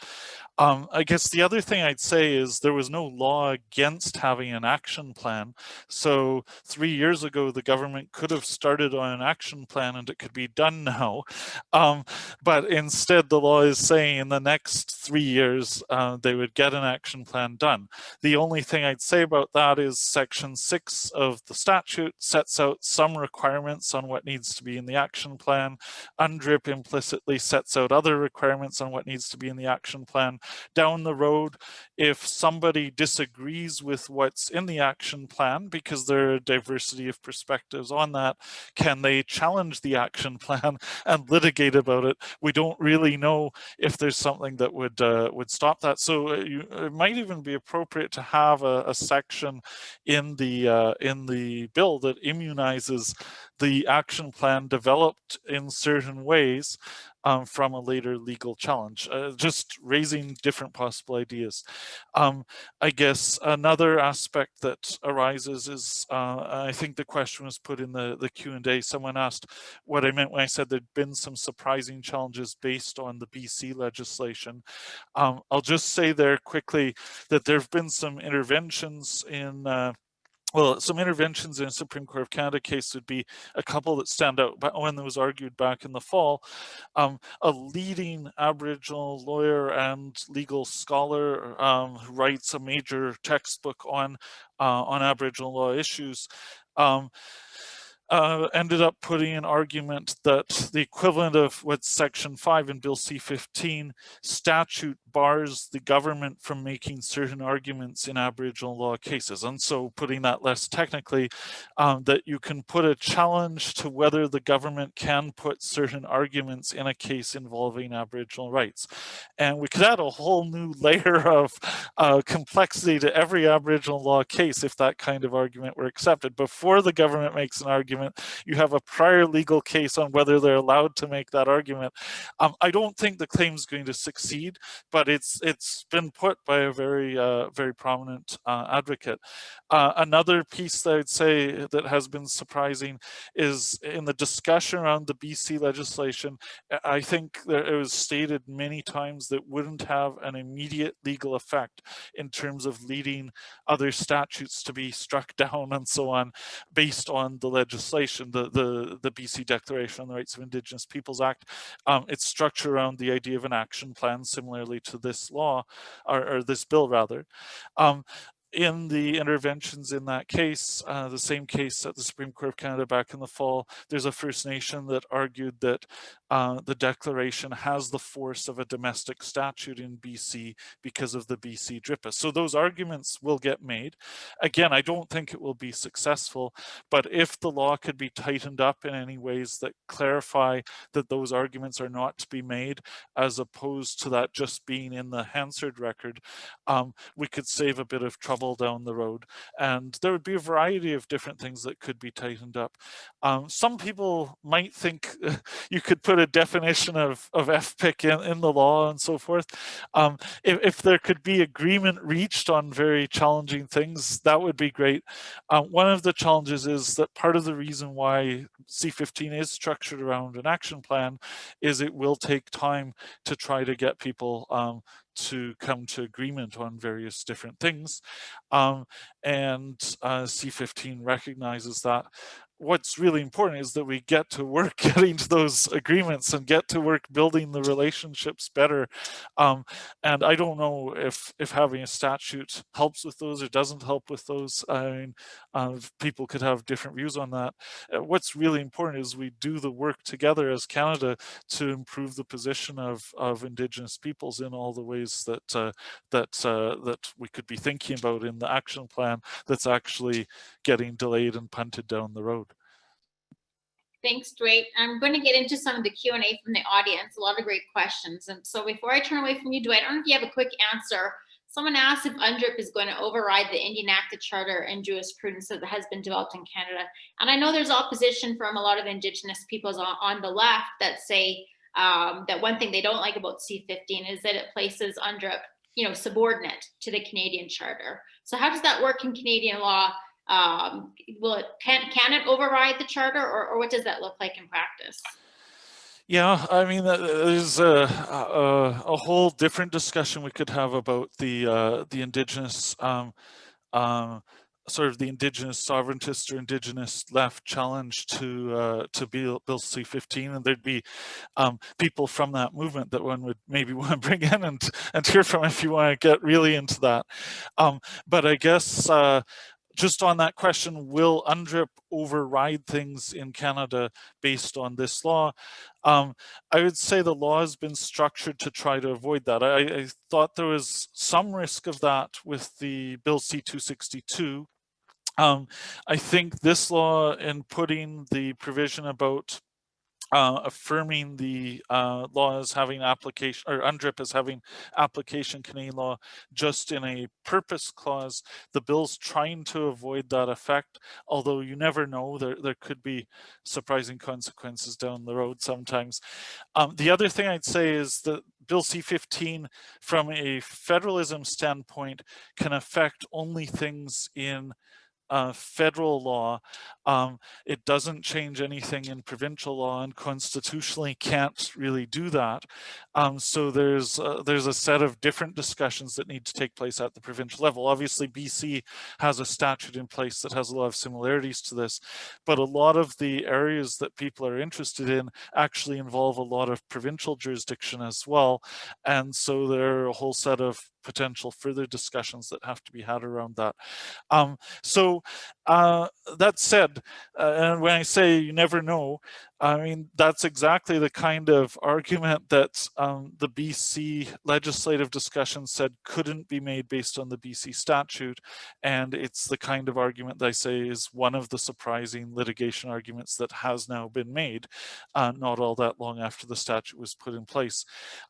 I guess the other thing I'd say is there was no law against having an action plan. So 3 years ago, the government could have started on an action plan and it could be done now. But instead, the law is saying in the next 3 years, they would get an action plan done. The only thing I'd say about that is Section 6 of the statute sets out some requirements on what needs to be in the action plan. UNDRIP implicitly sets out other requirements on what needs to be in the action plan. Down the road, if somebody disagrees with what's in the action plan, because there are a diversity of perspectives on that, can they challenge the action plan and litigate about it? We don't really know if there's something that would stop that. So it might even be appropriate to have a section in the bill that immunizes the action plan developed in certain ways from a later legal challenge, just raising different possible ideas. I guess another aspect that arises is, I think the question was put in the Q&A, someone asked what I meant when I said there'd been some surprising challenges based on the BC legislation. I'll just say there quickly that there have been some interventions in well, some interventions in a Supreme Court of Canada case would be a couple that stand out. But when it was argued back in the fall, a leading Aboriginal lawyer and legal scholar who writes a major textbook on Aboriginal law issues, ended up putting an argument that the equivalent of what's Section 5 in Bill C-15 statute bars the government from making certain arguments in Aboriginal law cases. And so putting that less technically, that you can put a challenge to whether the government can put certain arguments in a case involving Aboriginal rights. And we could add a whole new layer of complexity to every Aboriginal law case if that kind of argument were accepted. Before the government makes an argument, you have a prior legal case on whether they're allowed to make that argument. I don't think the claim is going to succeed, but it's been put by a very very prominent advocate. Another piece that I'd say that has been surprising is in the discussion around the BC legislation. I think that it was stated many times that wouldn't have an immediate legal effect in terms of leading other statutes to be struck down and so on based on the legislation, the BC Declaration on the Rights of Indigenous Peoples Act. It's structured around the idea of an action plan similarly to this law, or this bill rather. In the interventions in that case, the same case at the Supreme Court of Canada back in the fall, there's a First Nation that argued that the declaration has the force of a domestic statute in BC because of the BC UNDRIP. So those arguments will get made. Again, I don't think it will be successful, but if the law could be tightened up in any ways that clarify that those arguments are not to be made, as opposed to that just being in the Hansard record, we could save a bit of trouble down the road. And there would be a variety of different things that could be tightened up. Some people might think you could put a definition of FPIC in the law and so forth. If there could be agreement reached on very challenging things, that would be great. One of the challenges is that part of the reason why C-15 is structured around an action plan is it will take time to try to get people to come to agreement on various different things. And C-15 recognizes that. What's really important is that we get to work getting to those agreements and get to work building the relationships better. And I don't know if having a statute helps with those or doesn't help with those. I mean, people could have different views on that. What's really important is we do the work together as Canada to improve the position of Indigenous peoples in all the ways that that we could be thinking about in the action plan that's actually getting delayed and punted down the road. Thanks, Dwight. I'm going to get into some of the Q&A from the audience, a lot of great questions. And so before I turn away from you, Dwight, I don't know if you have a quick answer. Someone asked if UNDRIP is going to override the Indian Acted Charter and jurisprudence that has been developed in Canada. And I know there's opposition from a lot of Indigenous peoples on the left that say that one thing they don't like about C-15 is that it places UNDRIP, you know, subordinate to the Canadian Charter. So how does that work in Canadian law? Can it override the charter, or what does that look like in practice? Yeah, I mean, there's a whole different discussion we could have about the Indigenous sort of the Indigenous sovereigntist or Indigenous left challenge to Bill C-15, and there'd be people from that movement that one would maybe want to bring in and hear from if you want to get really into that. But I guess just on that question, will UNDRIP override things in Canada based on this law? I would say the law has been structured to try to avoid that. I thought there was some risk of that with the Bill C-262. I think this law, in putting the provision about affirming the law as having application, or UNDRIP as having application Canadian law just in a purpose clause, the bill's trying to avoid that effect, although you never know, there could be surprising consequences down the road sometimes. The other thing I'd say is that Bill C-15, from a federalism standpoint, can affect only things in federal law. It doesn't change anything in provincial law, and constitutionally can't really do that. So there's a set of different discussions that need to take place at the provincial level. Obviously, BC has a statute in place that has a lot of similarities to this, but a lot of the areas that people are interested in actually involve a lot of provincial jurisdiction as well. And so there are a whole set of potential further discussions that have to be had around that. That said, and when I say you never know, I mean, that's exactly the kind of argument that the BC legislative discussion said couldn't be made based on the BC statute. And it's the kind of argument that I say is one of the surprising litigation arguments that has now been made, not all that long after the statute was put in place.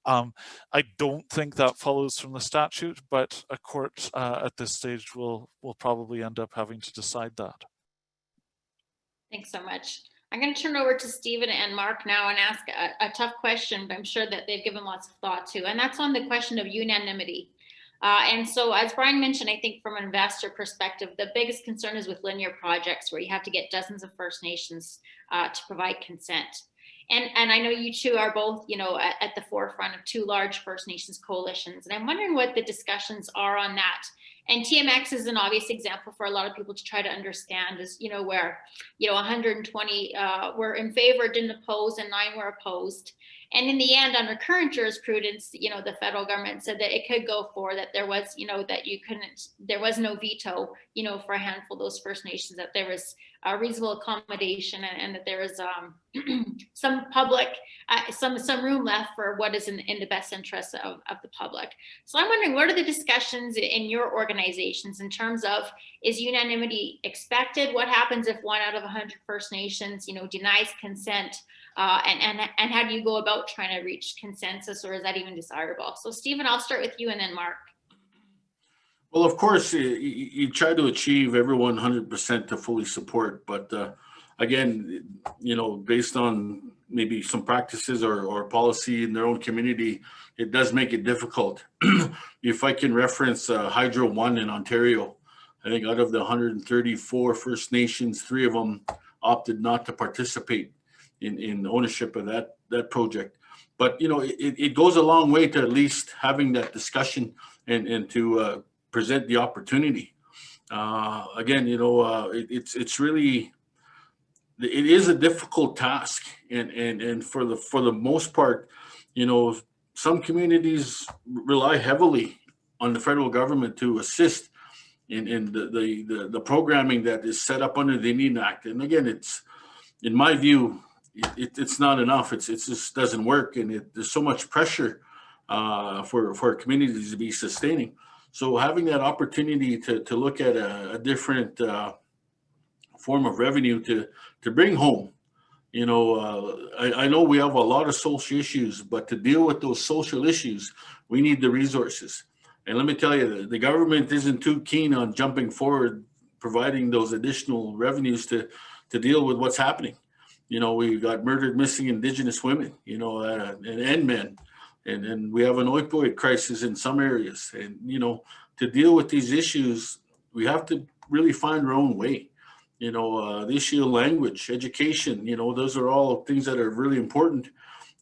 I don't think that follows from the statute, but a court at this stage will probably end up having to decide that. Thanks so much. I'm going to turn over to Stephen and Mark now and ask a tough question, but I'm sure that they've given lots of thought to, and that's on the question of unanimity. And so, as Brian mentioned, I think from an investor perspective, the biggest concern is with linear projects where you have to get dozens of First Nations to provide consent. And I know you two are both, you know, at the forefront of two large First Nations coalitions. And I'm wondering what the discussions are on that. And TMX is an obvious example for a lot of people to try to understand, is, you know, where, you know, 120 were in favor, didn't oppose, and 9 were opposed. And in the end, under current jurisprudence, you know, the federal government said that it could go for that. There was, you know, that you couldn't, there was no veto, you know, for a handful of those First Nations, that there was a reasonable accommodation, and that there was some public, some room left for what is in the best interest of the public. So I'm wondering, what are the discussions in your organizations in terms of, is unanimity expected? What happens if 1 out of 100 First Nations, you know, denies consent? And how do you go about trying to reach consensus, or is that even desirable? So Stephen, I'll start with you and then Mark. Well, of course, you try to achieve everyone 100% to fully support, but again, you know, based on maybe some practices or policy in their own community, it does make it difficult. If I can reference Hydro One in Ontario, I think out of the 134 First Nations, 3 of them opted not to participate in ownership of that project. But, you know, it goes a long way to at least having that discussion and to present the opportunity. Again, you know, it's really, it is a difficult task, and for the most part, you know, some communities rely heavily on the federal government to assist in the programming that is set up under the Indian Act. And again, it's, in my view, it's not enough. It just doesn't work, and there's so much pressure for communities to be sustaining. So having that opportunity to look at a different form of revenue to bring home, you know, I know we have a lot of social issues, but to deal with those social issues, we need the resources. And let me tell you, the government isn't too keen on jumping forward, providing those additional revenues to deal with what's happening. You know, we got murdered, missing Indigenous women, you know, and men. And we have an opioid crisis in some areas. And, you know, to deal with these issues, we have to really find our own way. You know, the issue of language, education, you know, those are all things that are really important.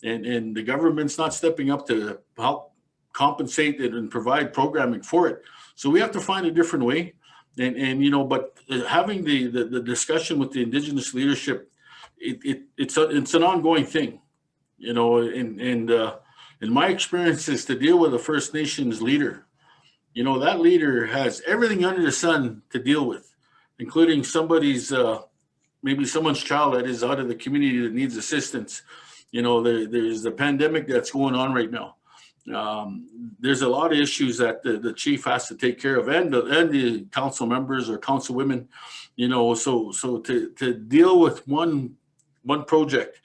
And the government's not stepping up to help compensate it and provide programming for it. So we have to find a different way. And you know, but having the discussion with the Indigenous leadership, it's an ongoing thing, you know, and in my experience is to deal with a First Nations leader. You know, that leader has everything under the sun to deal with, including somebody's, maybe someone's child that is out of the community that needs assistance. You know, there's the pandemic that's going on right now. There's a lot of issues that the chief has to take care of, and the council members or council women, you know, so to deal with one project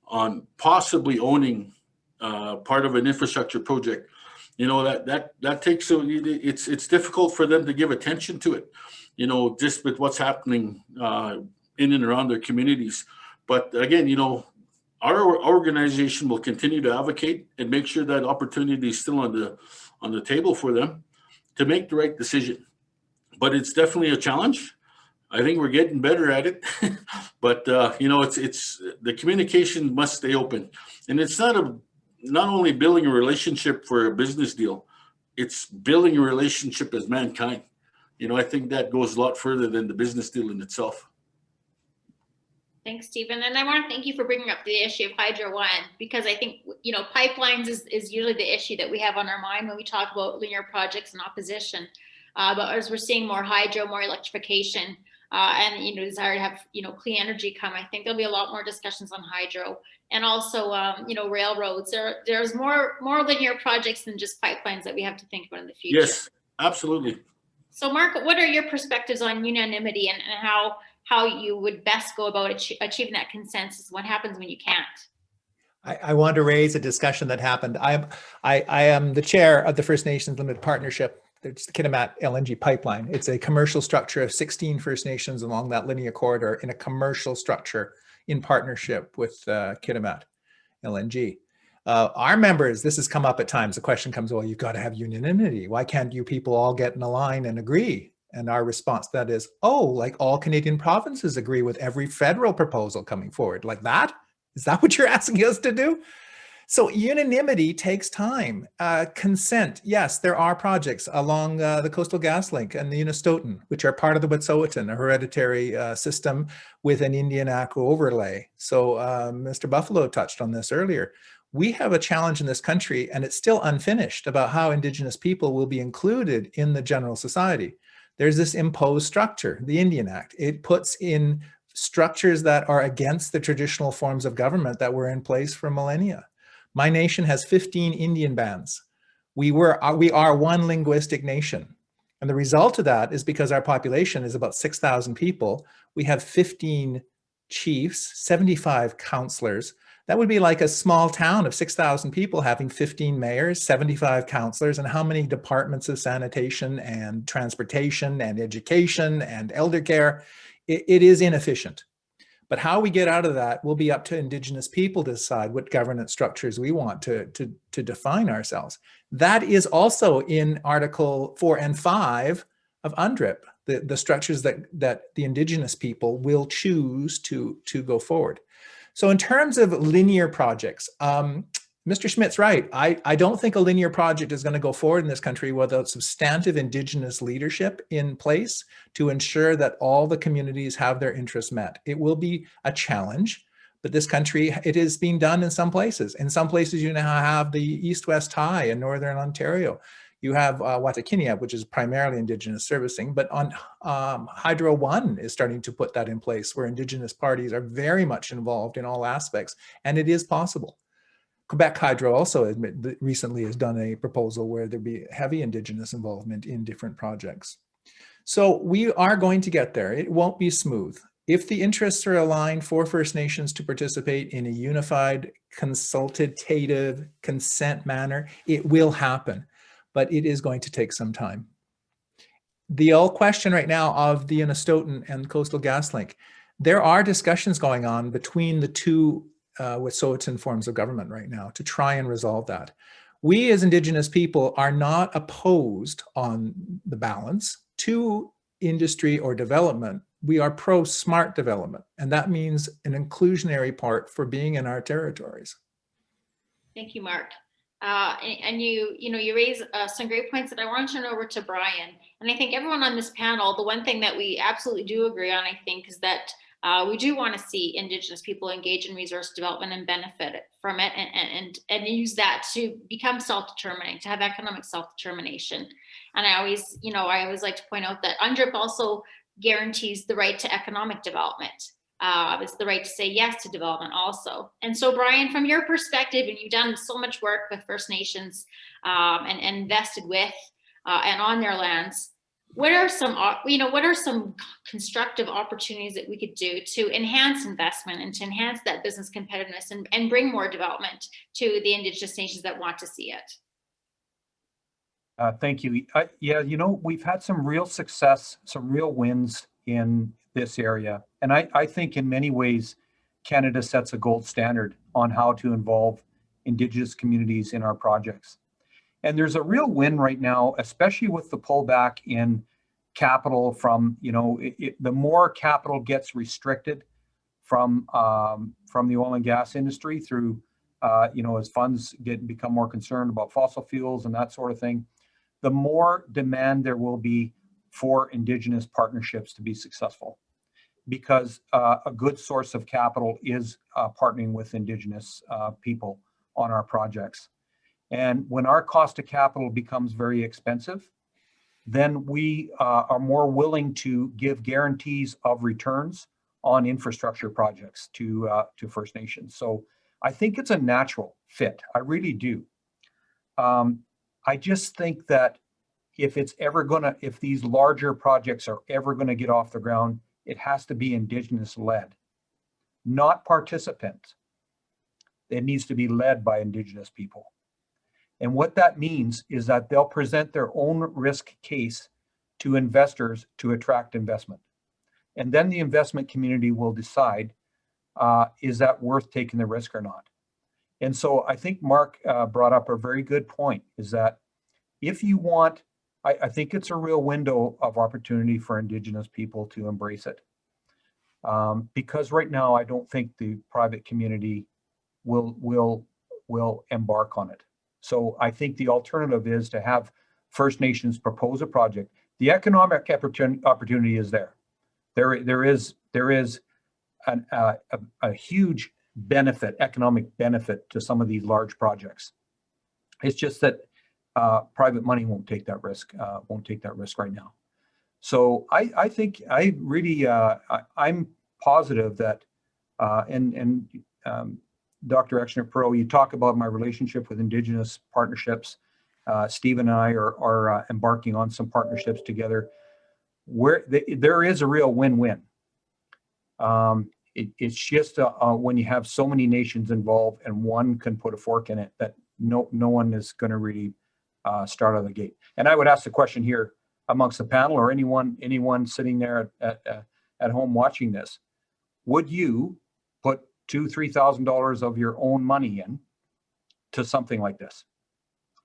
on possibly owning part of an infrastructure project, you know, that takes, so it's difficult for them to give attention to it, you know, just with what's happening in and around their communities. But again, you know, our organization will continue to advocate and make sure that opportunity is still on the table for them to make the right decision. But it's definitely a challenge. I think we're getting better at it, but you know, it's the communication must stay open, and it's not only building a relationship for a business deal, it's building a relationship as mankind. You know, I think that goes a lot further than the business deal in itself. Thanks, Stephen. And I want to thank you for bringing up the issue of Hydro One, because I think, you know, pipelines is usually the issue that we have on our mind when we talk about linear projects and opposition. But as we're seeing more hydro, more electrification, and, you know, desire to have, you know, clean energy come, I think there'll be a lot more discussions on hydro, and also, you know, railroads. There's more linear projects than just pipelines that we have to think about in the future. Yes, absolutely. So Mark, what are your perspectives on unanimity and how you would best go about achieving that consensus? What happens when you can't? I want to raise a discussion that happened. I am the chair of the First Nations Limited Partnership. It's the Kitimat LNG pipeline. It's a commercial structure of 16 First Nations along that linear corridor in a commercial structure in partnership with Kitimat LNG. Our members, this has come up at times. The question comes, well, you've got to have unanimity. Why can't you people all get in a line and agree? And our response to that is, oh, like all Canadian provinces agree with every federal proposal coming forward. Like that? Is that what you're asking us to do? So unanimity takes time. Consent, yes, there are projects along the Coastal GasLink and the Unistoten, which are part of the Wet'suwet'en, a hereditary system with an Indian Aqua overlay. So Mr. Buffalo touched on this earlier. We have a challenge in this country, and it's still unfinished, about how Indigenous people will be included in the general society. There's this imposed structure, the Indian Act. It puts in structures that are against the traditional forms of government that were in place for millennia. My nation has 15 Indian bands. We are one linguistic nation. And the result of that is, because our population is about 6,000 people, we have 15 chiefs, 75 councillors. That would be like a small town of 6,000 people having 15 mayors, 75 councillors, and how many departments of sanitation and transportation and education and elder care. It is inefficient. But how we get out of that will be up to Indigenous people to decide what governance structures we want to define ourselves. That is also in Article 4 and 5 of UNDRIP, the structures that the Indigenous people will choose to go forward. So in terms of linear projects, Mr. Schmidt's right. I don't think a linear project is going to go forward in this country without substantive Indigenous leadership in place to ensure that all the communities have their interests met. It will be a challenge, but this country, it is being done in some places. In some places, you now have the east-west tie in Northern Ontario. You have Watakinia, which is primarily Indigenous servicing, but on Hydro One is starting to put that in place, where Indigenous parties are very much involved in all aspects, and it is possible. Quebec Hydro also recently has done a proposal where there be heavy Indigenous involvement in different projects. So we are going to get there. It won't be smooth. If the interests are aligned for First Nations to participate in a unified, consultative consent manner, it will happen, but it is going to take some time. The old question right now of the Unistoten and Coastal GasLink, there are discussions going on between the two Wet'suwet'en forms of government right now to try and resolve that. We as Indigenous people are not opposed on the balance to industry or development. We are pro-smart development, and that means an inclusionary part for being in our territories. Thank you, Mark. And you raise some great points that I want to turn over to Brian. And I think everyone on this panel, the one thing that we absolutely do agree on, I think, is that we do want to see Indigenous people engage in resource development and benefit from it, and use that to become self-determining, to have economic self-determination. And I always like to point out that UNDRIP also guarantees the right to economic development. It's the right to say yes to development also. And so, Brian, from your perspective, and you've done so much work with First Nations and invested with and on their lands, what are some constructive opportunities that we could do to enhance investment and to enhance that business competitiveness and bring more development to the Indigenous nations that want to see it? Thank you. Yeah, we've had some real success, some real wins in this area. And I think in many ways, Canada sets a gold standard on how to involve Indigenous communities in our projects. And there's a real win right now, especially with the pullback in capital from, the more capital gets restricted from the oil and gas industry through, as funds become more concerned about fossil fuels and that sort of thing, the more demand there will be for Indigenous partnerships to be successful. Because a good source of capital is partnering with Indigenous people on our projects. And when our cost of capital becomes very expensive, then we are more willing to give guarantees of returns on infrastructure projects to First Nations. So I think it's a natural fit. I really do. I just think that if these larger projects are ever gonna get off the ground, it has to be Indigenous led, not participants. It needs to be led by Indigenous people. And what that means is that they'll present their own risk case to investors to attract investment. And then the investment community will decide, is that worth taking the risk or not? And so I think Mark brought up a very good point, is that if you want, I think it's a real window of opportunity for Indigenous people to embrace it. Because right now, I don't think the private community will embark on it. So I think the alternative is to have First Nations propose a project. The economic opportunity is there. There is a huge benefit, economic benefit to some of these large projects. It's just that private money won't take that risk right now. So I think I'm positive that, Dr. Exner-Perot, you talk about my relationship with Indigenous partnerships. Steve and I are embarking on some partnerships together where there is a real win-win. It's just when you have so many nations involved and one can put a fork in it, that no one is going to really start out of the gate. And I would ask the question here amongst the panel, or anyone sitting there at home watching this, would you put $2,000-3,000 of your own money in to something like this?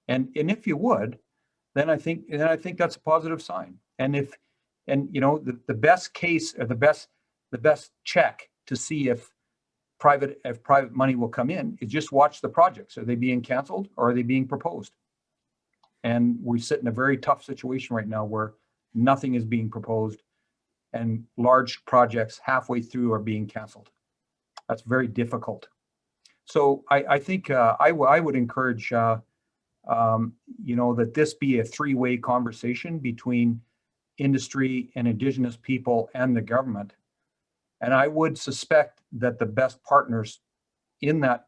And if you would, then I think that's a positive sign. And the best case, or the best check to see if private money will come in is just watch the projects. Are they being canceled or are they being proposed? And we sit in a very tough situation right now where nothing is being proposed and large projects halfway through are being canceled. That's very difficult. So I think I would encourage that this be a three-way conversation between industry and Indigenous people and the government. And I would suspect that the best partners in that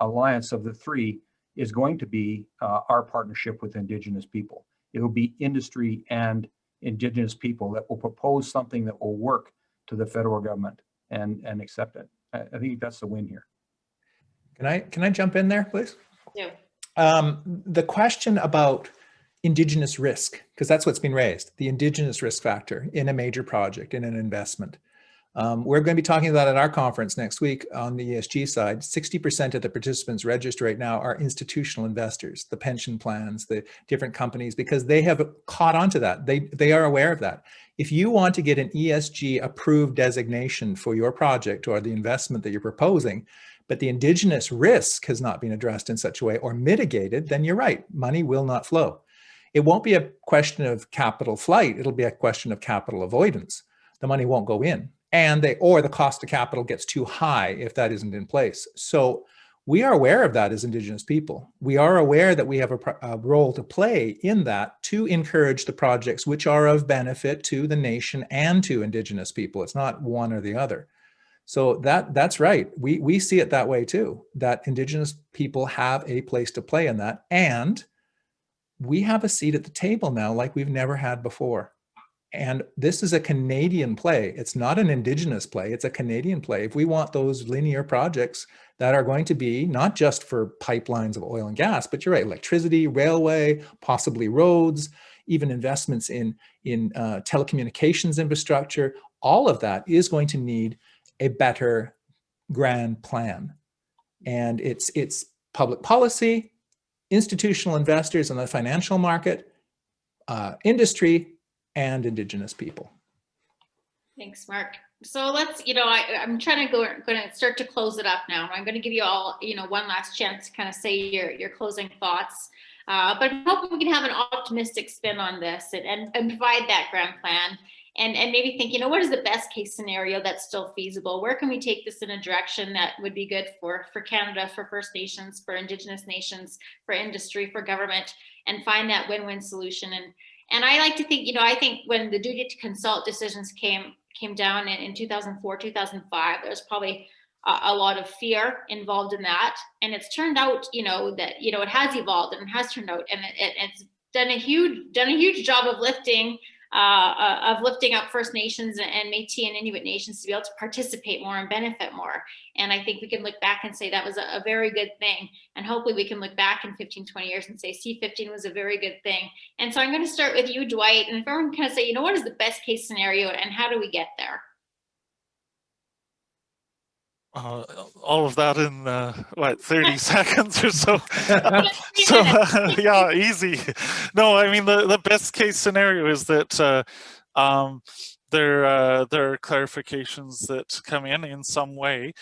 alliance of the three is going to be our partnership with Indigenous people. It'll be industry and Indigenous people that will propose something that will work to the federal government and accept it. I think that's the win here. Can I jump in there, please? Yeah. The question about Indigenous risk, because that's what's been raised, the Indigenous risk factor in a major project, in an investment. We're going to be talking about at our conference next week on the ESG side. 60% of the participants registered right now are institutional investors, the pension plans, the different companies, because they have caught on to that. They are aware of that. If you want to get an ESG approved designation for your project or the investment that you're proposing, but the Indigenous risk has not been addressed in such a way or mitigated, then you're right, money will not flow. It won't be a question of capital flight, it'll be a question of capital avoidance. The money won't go in. Or the cost of capital gets too high if that isn't in place. So we are aware of that as Indigenous people. We are aware that we have a role to play in that to encourage the projects which are of benefit to the nation and to Indigenous people. It's not one or the other. So that's right. We see it that way too, that Indigenous people have a place to play in that. And we have a seat at the table now like we've never had before. And this is a Canadian play. It's not an Indigenous play. It's a Canadian play. If we want those linear projects that are going to be not just for pipelines of oil and gas, but you're right, electricity, railway, possibly roads, even investments in telecommunications infrastructure, all of that is going to need a better grand plan. And it's public policy, institutional investors in the financial market, industry, and Indigenous people. Thanks, Mark. So let's, I'm trying to going to start to close it up now. I'm going to give you all, one last chance to kind of say your closing thoughts. But I'm hoping we can have an optimistic spin on this and provide that grand plan and maybe think, what is the best case scenario that's still feasible? Where can we take this in a direction that would be good for Canada, for First Nations, for Indigenous nations, for industry, for government, and find that win-win solution. And I like to think, I think when the duty to consult decisions came down in 2004, 2005, there was probably a lot of fear involved in that. And it's turned out, that, it has evolved and it has turned out, and it's done a huge job of lifting up First Nations and Métis and Inuit nations to be able to participate more and benefit more. And I think we can look back and say that was a very good thing. And hopefully we can look back in 15, 20 years and say C-15 was a very good thing. And so I'm going to start with you, Dwight, and if everyone kind of say, what is the best case scenario and how do we get there? All of that in 30 seconds or so. Yeah, easy. No, I mean the best case scenario is that there are clarifications that come in some way,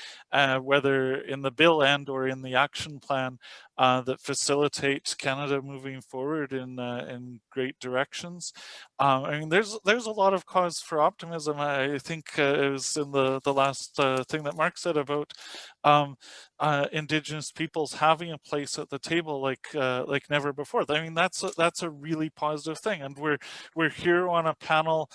whether in the bill and or in the action plan, that facilitate Canada moving forward in great directions. I mean, there's a lot of cause for optimism. I think it was in the last thing that Mark said about Indigenous peoples having a place at the table like never before. I mean, that's a really positive thing, and we're here on a panel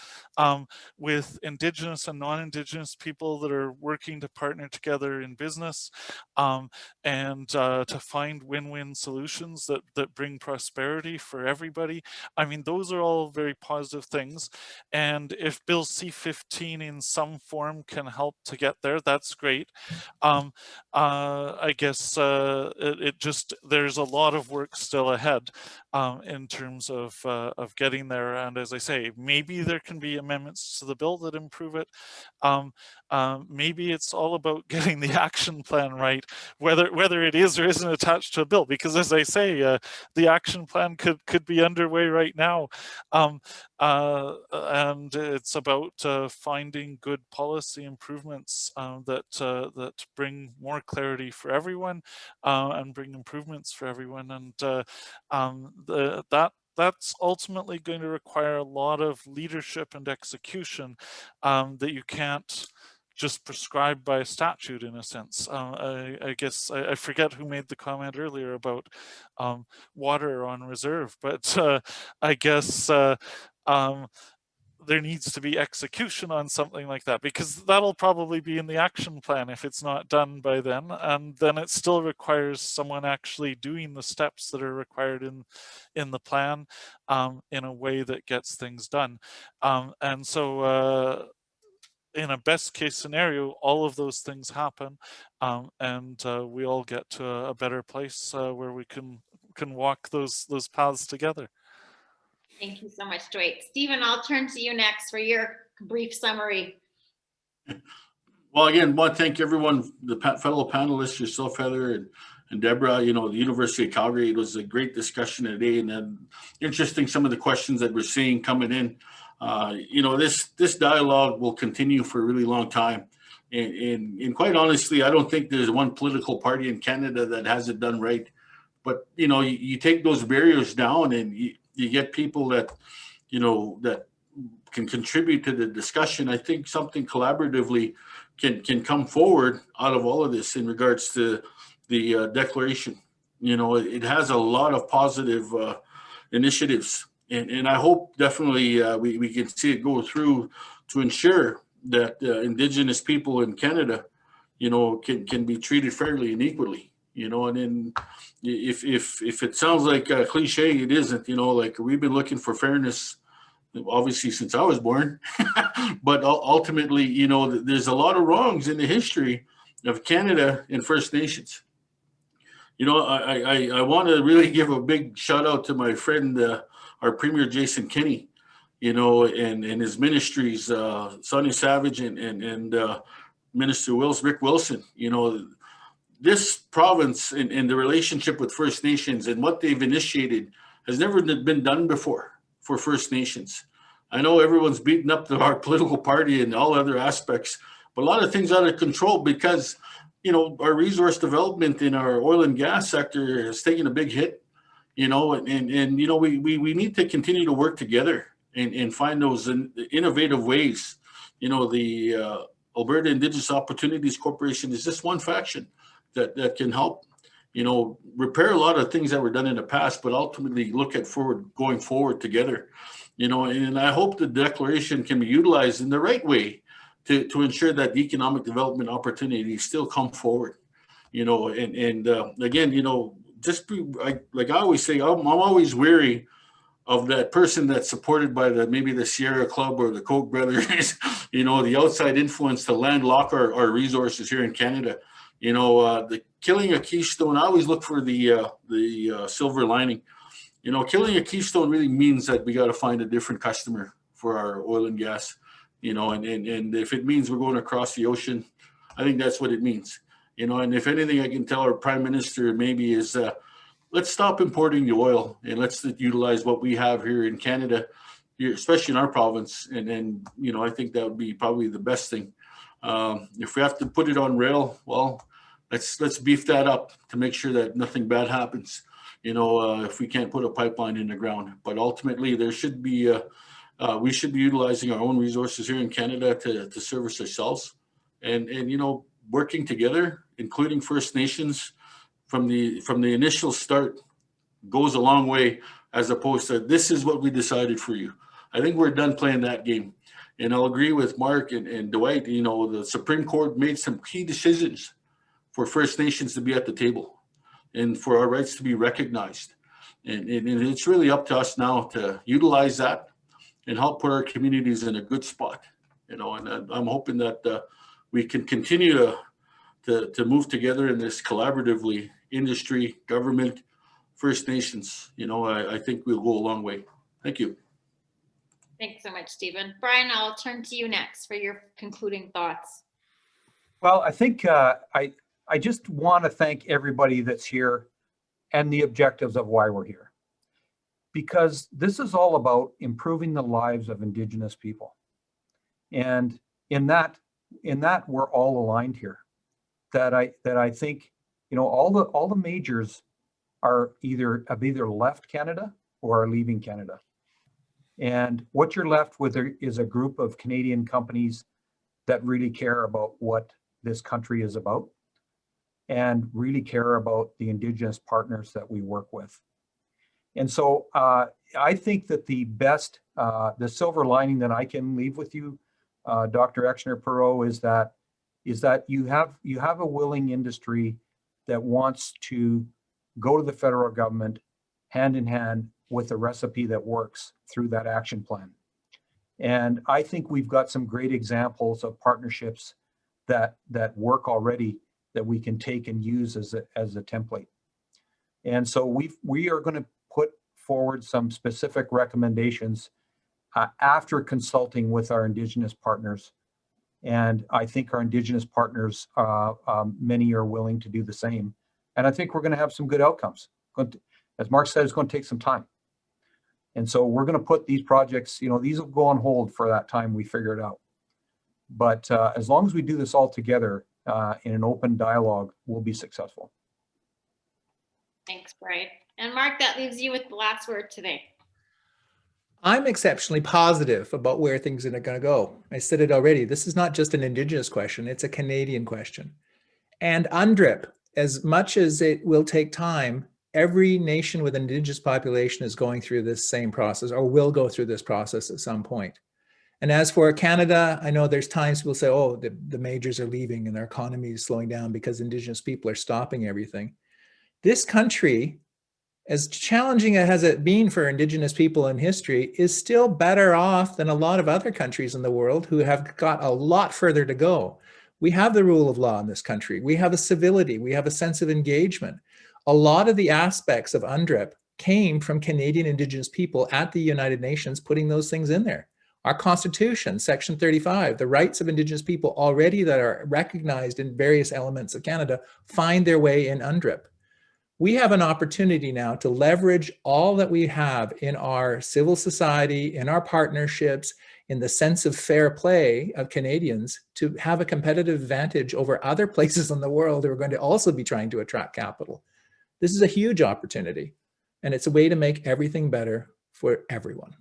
with Indigenous and non-Indigenous people that are working to partner together in business and to find win-win solutions that bring prosperity for everybody. I mean, those are all very positive things. And if Bill C-15 in some form can help to get there, that's great. I guess there's a lot of work still ahead in terms of getting there. And as I say, maybe there can be amendments to the bill that improve it. Maybe it's all about getting the action plan right, whether it is or isn't attached to a bill, because as I say, the action plan could be underway right now. And it's about finding good policy improvements that bring more clarity for everyone and bring improvements for everyone. And that's ultimately going to require a lot of leadership and execution that you can't just prescribed by statute, in a sense. I guess I forget who made the comment earlier about water on reserve, but I guess there needs to be execution on something like that, because that'll probably be in the action plan if it's not done by then, and then it still requires someone actually doing the steps that are required in the plan in a way that gets things done. And so in a best case scenario, all of those things happen, and we all get to a better place where we can walk those paths together. Thank you so much, Dwight. Stephen, I'll turn to you next for your brief summary. Well, again, want to thank everyone, the fellow panelists, yourself, Heather, and Deborah, the University of Calgary. It was a great discussion today, and then interesting some of the questions that we're seeing coming in. This dialogue will continue for a really long time. And quite honestly, I don't think there's one political party in Canada that has it done right. But, you take those barriers down and you get people that, that can contribute to the discussion. I think something collaboratively can come forward out of all of this in regards to the declaration. It has a lot of positive initiatives. And I hope definitely we can see it go through to ensure that Indigenous people in Canada, can be treated fairly and equally. And then if it sounds like a cliche, it isn't. Like we've been looking for fairness, obviously since I was born, but ultimately, there's a lot of wrongs in the history of Canada and First Nations. I want to really give a big shout out to my friend, our Premier Jason Kenney, and his ministries, Sonny Savage and Minister Rick Wilson. This province and the relationship with First Nations and what they've initiated has never been done before for First Nations. I know everyone's beating up our political party and all other aspects, but a lot of things out of control because, you know, our resource development in our oil and gas sector has taken a big hit, you know, and you know, we need to continue to work together and find those innovative ways. You know, the Alberta Indigenous Opportunities Corporation is just one faction that can help, you know, repair a lot of things that were done in the past, but ultimately look at going forward together, you know, and I hope the declaration can be utilized in the right way to ensure that the economic development opportunities still come forward, you know, and again, you know, just like I always say, I'm always wary of that person that's supported by maybe the Sierra Club or the Koch brothers, you know, the outside influence to landlock our resources here in Canada. You know, the killing a keystone, I always look for the silver lining. You know, killing a keystone really means that we got to find a different customer for our oil and gas, you know, and if it means we're going across the ocean, I think that's what it means. You know, and if anything I can tell our Prime Minister maybe is, let's stop importing the oil and let's utilize what we have here in Canada, here, especially in our province. And you know, I think that would be probably the best thing. If we have to put it on rail, well, let's beef that up to make sure that nothing bad happens. You know, if we can't put a pipeline in the ground, but ultimately there should be, we should be utilizing our own resources here in Canada to service ourselves, and you know, working together, including First Nations. From the initial start goes a long way, as opposed to this is what we decided for you. I think we're done playing that game. And I'll agree with Mark and Dwight, you know, the Supreme Court made some key decisions for First Nations to be at the table and for our rights to be recognized. And it's really up to us now to utilize that and help put our communities in a good spot, you know, and I'm hoping that we can continue to move together in this collaboratively, industry, government, First Nations. You know, I think we'll go a long way. Thank you. Thanks so much, Stephen. Brian, I'll turn to you next for your concluding thoughts. Well, I think I just want to thank everybody that's here and the objectives of why we're here. Because this is all about improving the lives of Indigenous people. And in that we're all aligned here. That I think, you know, all the majors have either left Canada or are leaving Canada. And what you're left with is a group of Canadian companies that really care about what this country is about and really care about the Indigenous partners that we work with. And so I think that the silver lining that I can leave with you, Dr. Exner-Perot, is that you have a willing industry that wants to go to the federal government hand in hand with a recipe that works through that action plan. And I think we've got some great examples of partnerships that work already that we can take and use as a template. And so we are going to put forward some specific recommendations after consulting with our Indigenous partners. And I think our Indigenous partners, many are willing to do the same. And I think we're going to have some good outcomes. As Mark said, it's going to take some time. And so we're going to put these projects, you know, these will go on hold for that time we figure it out. But as long as we do this all together in an open dialogue, we'll be successful. Thanks, Brian. And Mark, that leaves you with the last word today. I'm exceptionally positive about where things are going to go. I said it already. This is not just an Indigenous question. It's a Canadian question. And UNDRIP, as much as it will take time, every nation with an Indigenous population is going through this same process or will go through this process at some point. And as for Canada, I know there's times people say, oh, the majors are leaving and their economy is slowing down because Indigenous people are stopping everything. This country, as challenging as it been for Indigenous people in history, is still better off than a lot of other countries in the world who have got a lot further to go. We have the rule of law in this country. We have a civility. We have a sense of engagement. A lot of the aspects of UNDRIP came from Canadian Indigenous people at the United Nations putting those things in there. Our Constitution, Section 35, the rights of Indigenous people already that are recognized in various elements of Canada find their way in UNDRIP. we have an opportunity now to leverage all that we have in our civil society, in our partnerships, in the sense of fair play of Canadians to have a competitive advantage over other places in the world who are going to also be trying to attract capital. This is a huge opportunity, and it's a way to make everything better for everyone.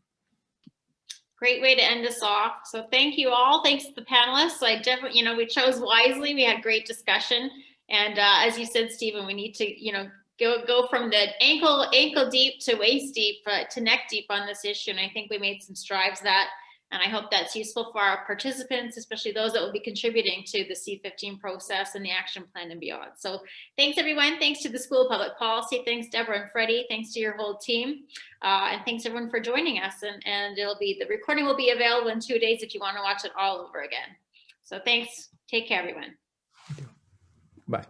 Great way to end us off. So thank you all. Thanks to the panelists. I definitely, we chose wisely. We had great discussion. And as you said, Stephen, we need to, go from the ankle deep to waist deep to neck deep on this issue. And I think we made some strides that, and I hope that's useful for our participants, especially those that will be contributing to the C-15 process and the action plan and beyond. So thanks everyone. Thanks to the School of Public Policy. Thanks Deborah and Freddie. Thanks to your whole team. And thanks everyone for joining us. And the recording will be available in 2 days if you want to watch it all over again. So thanks. Take care, everyone. Bye.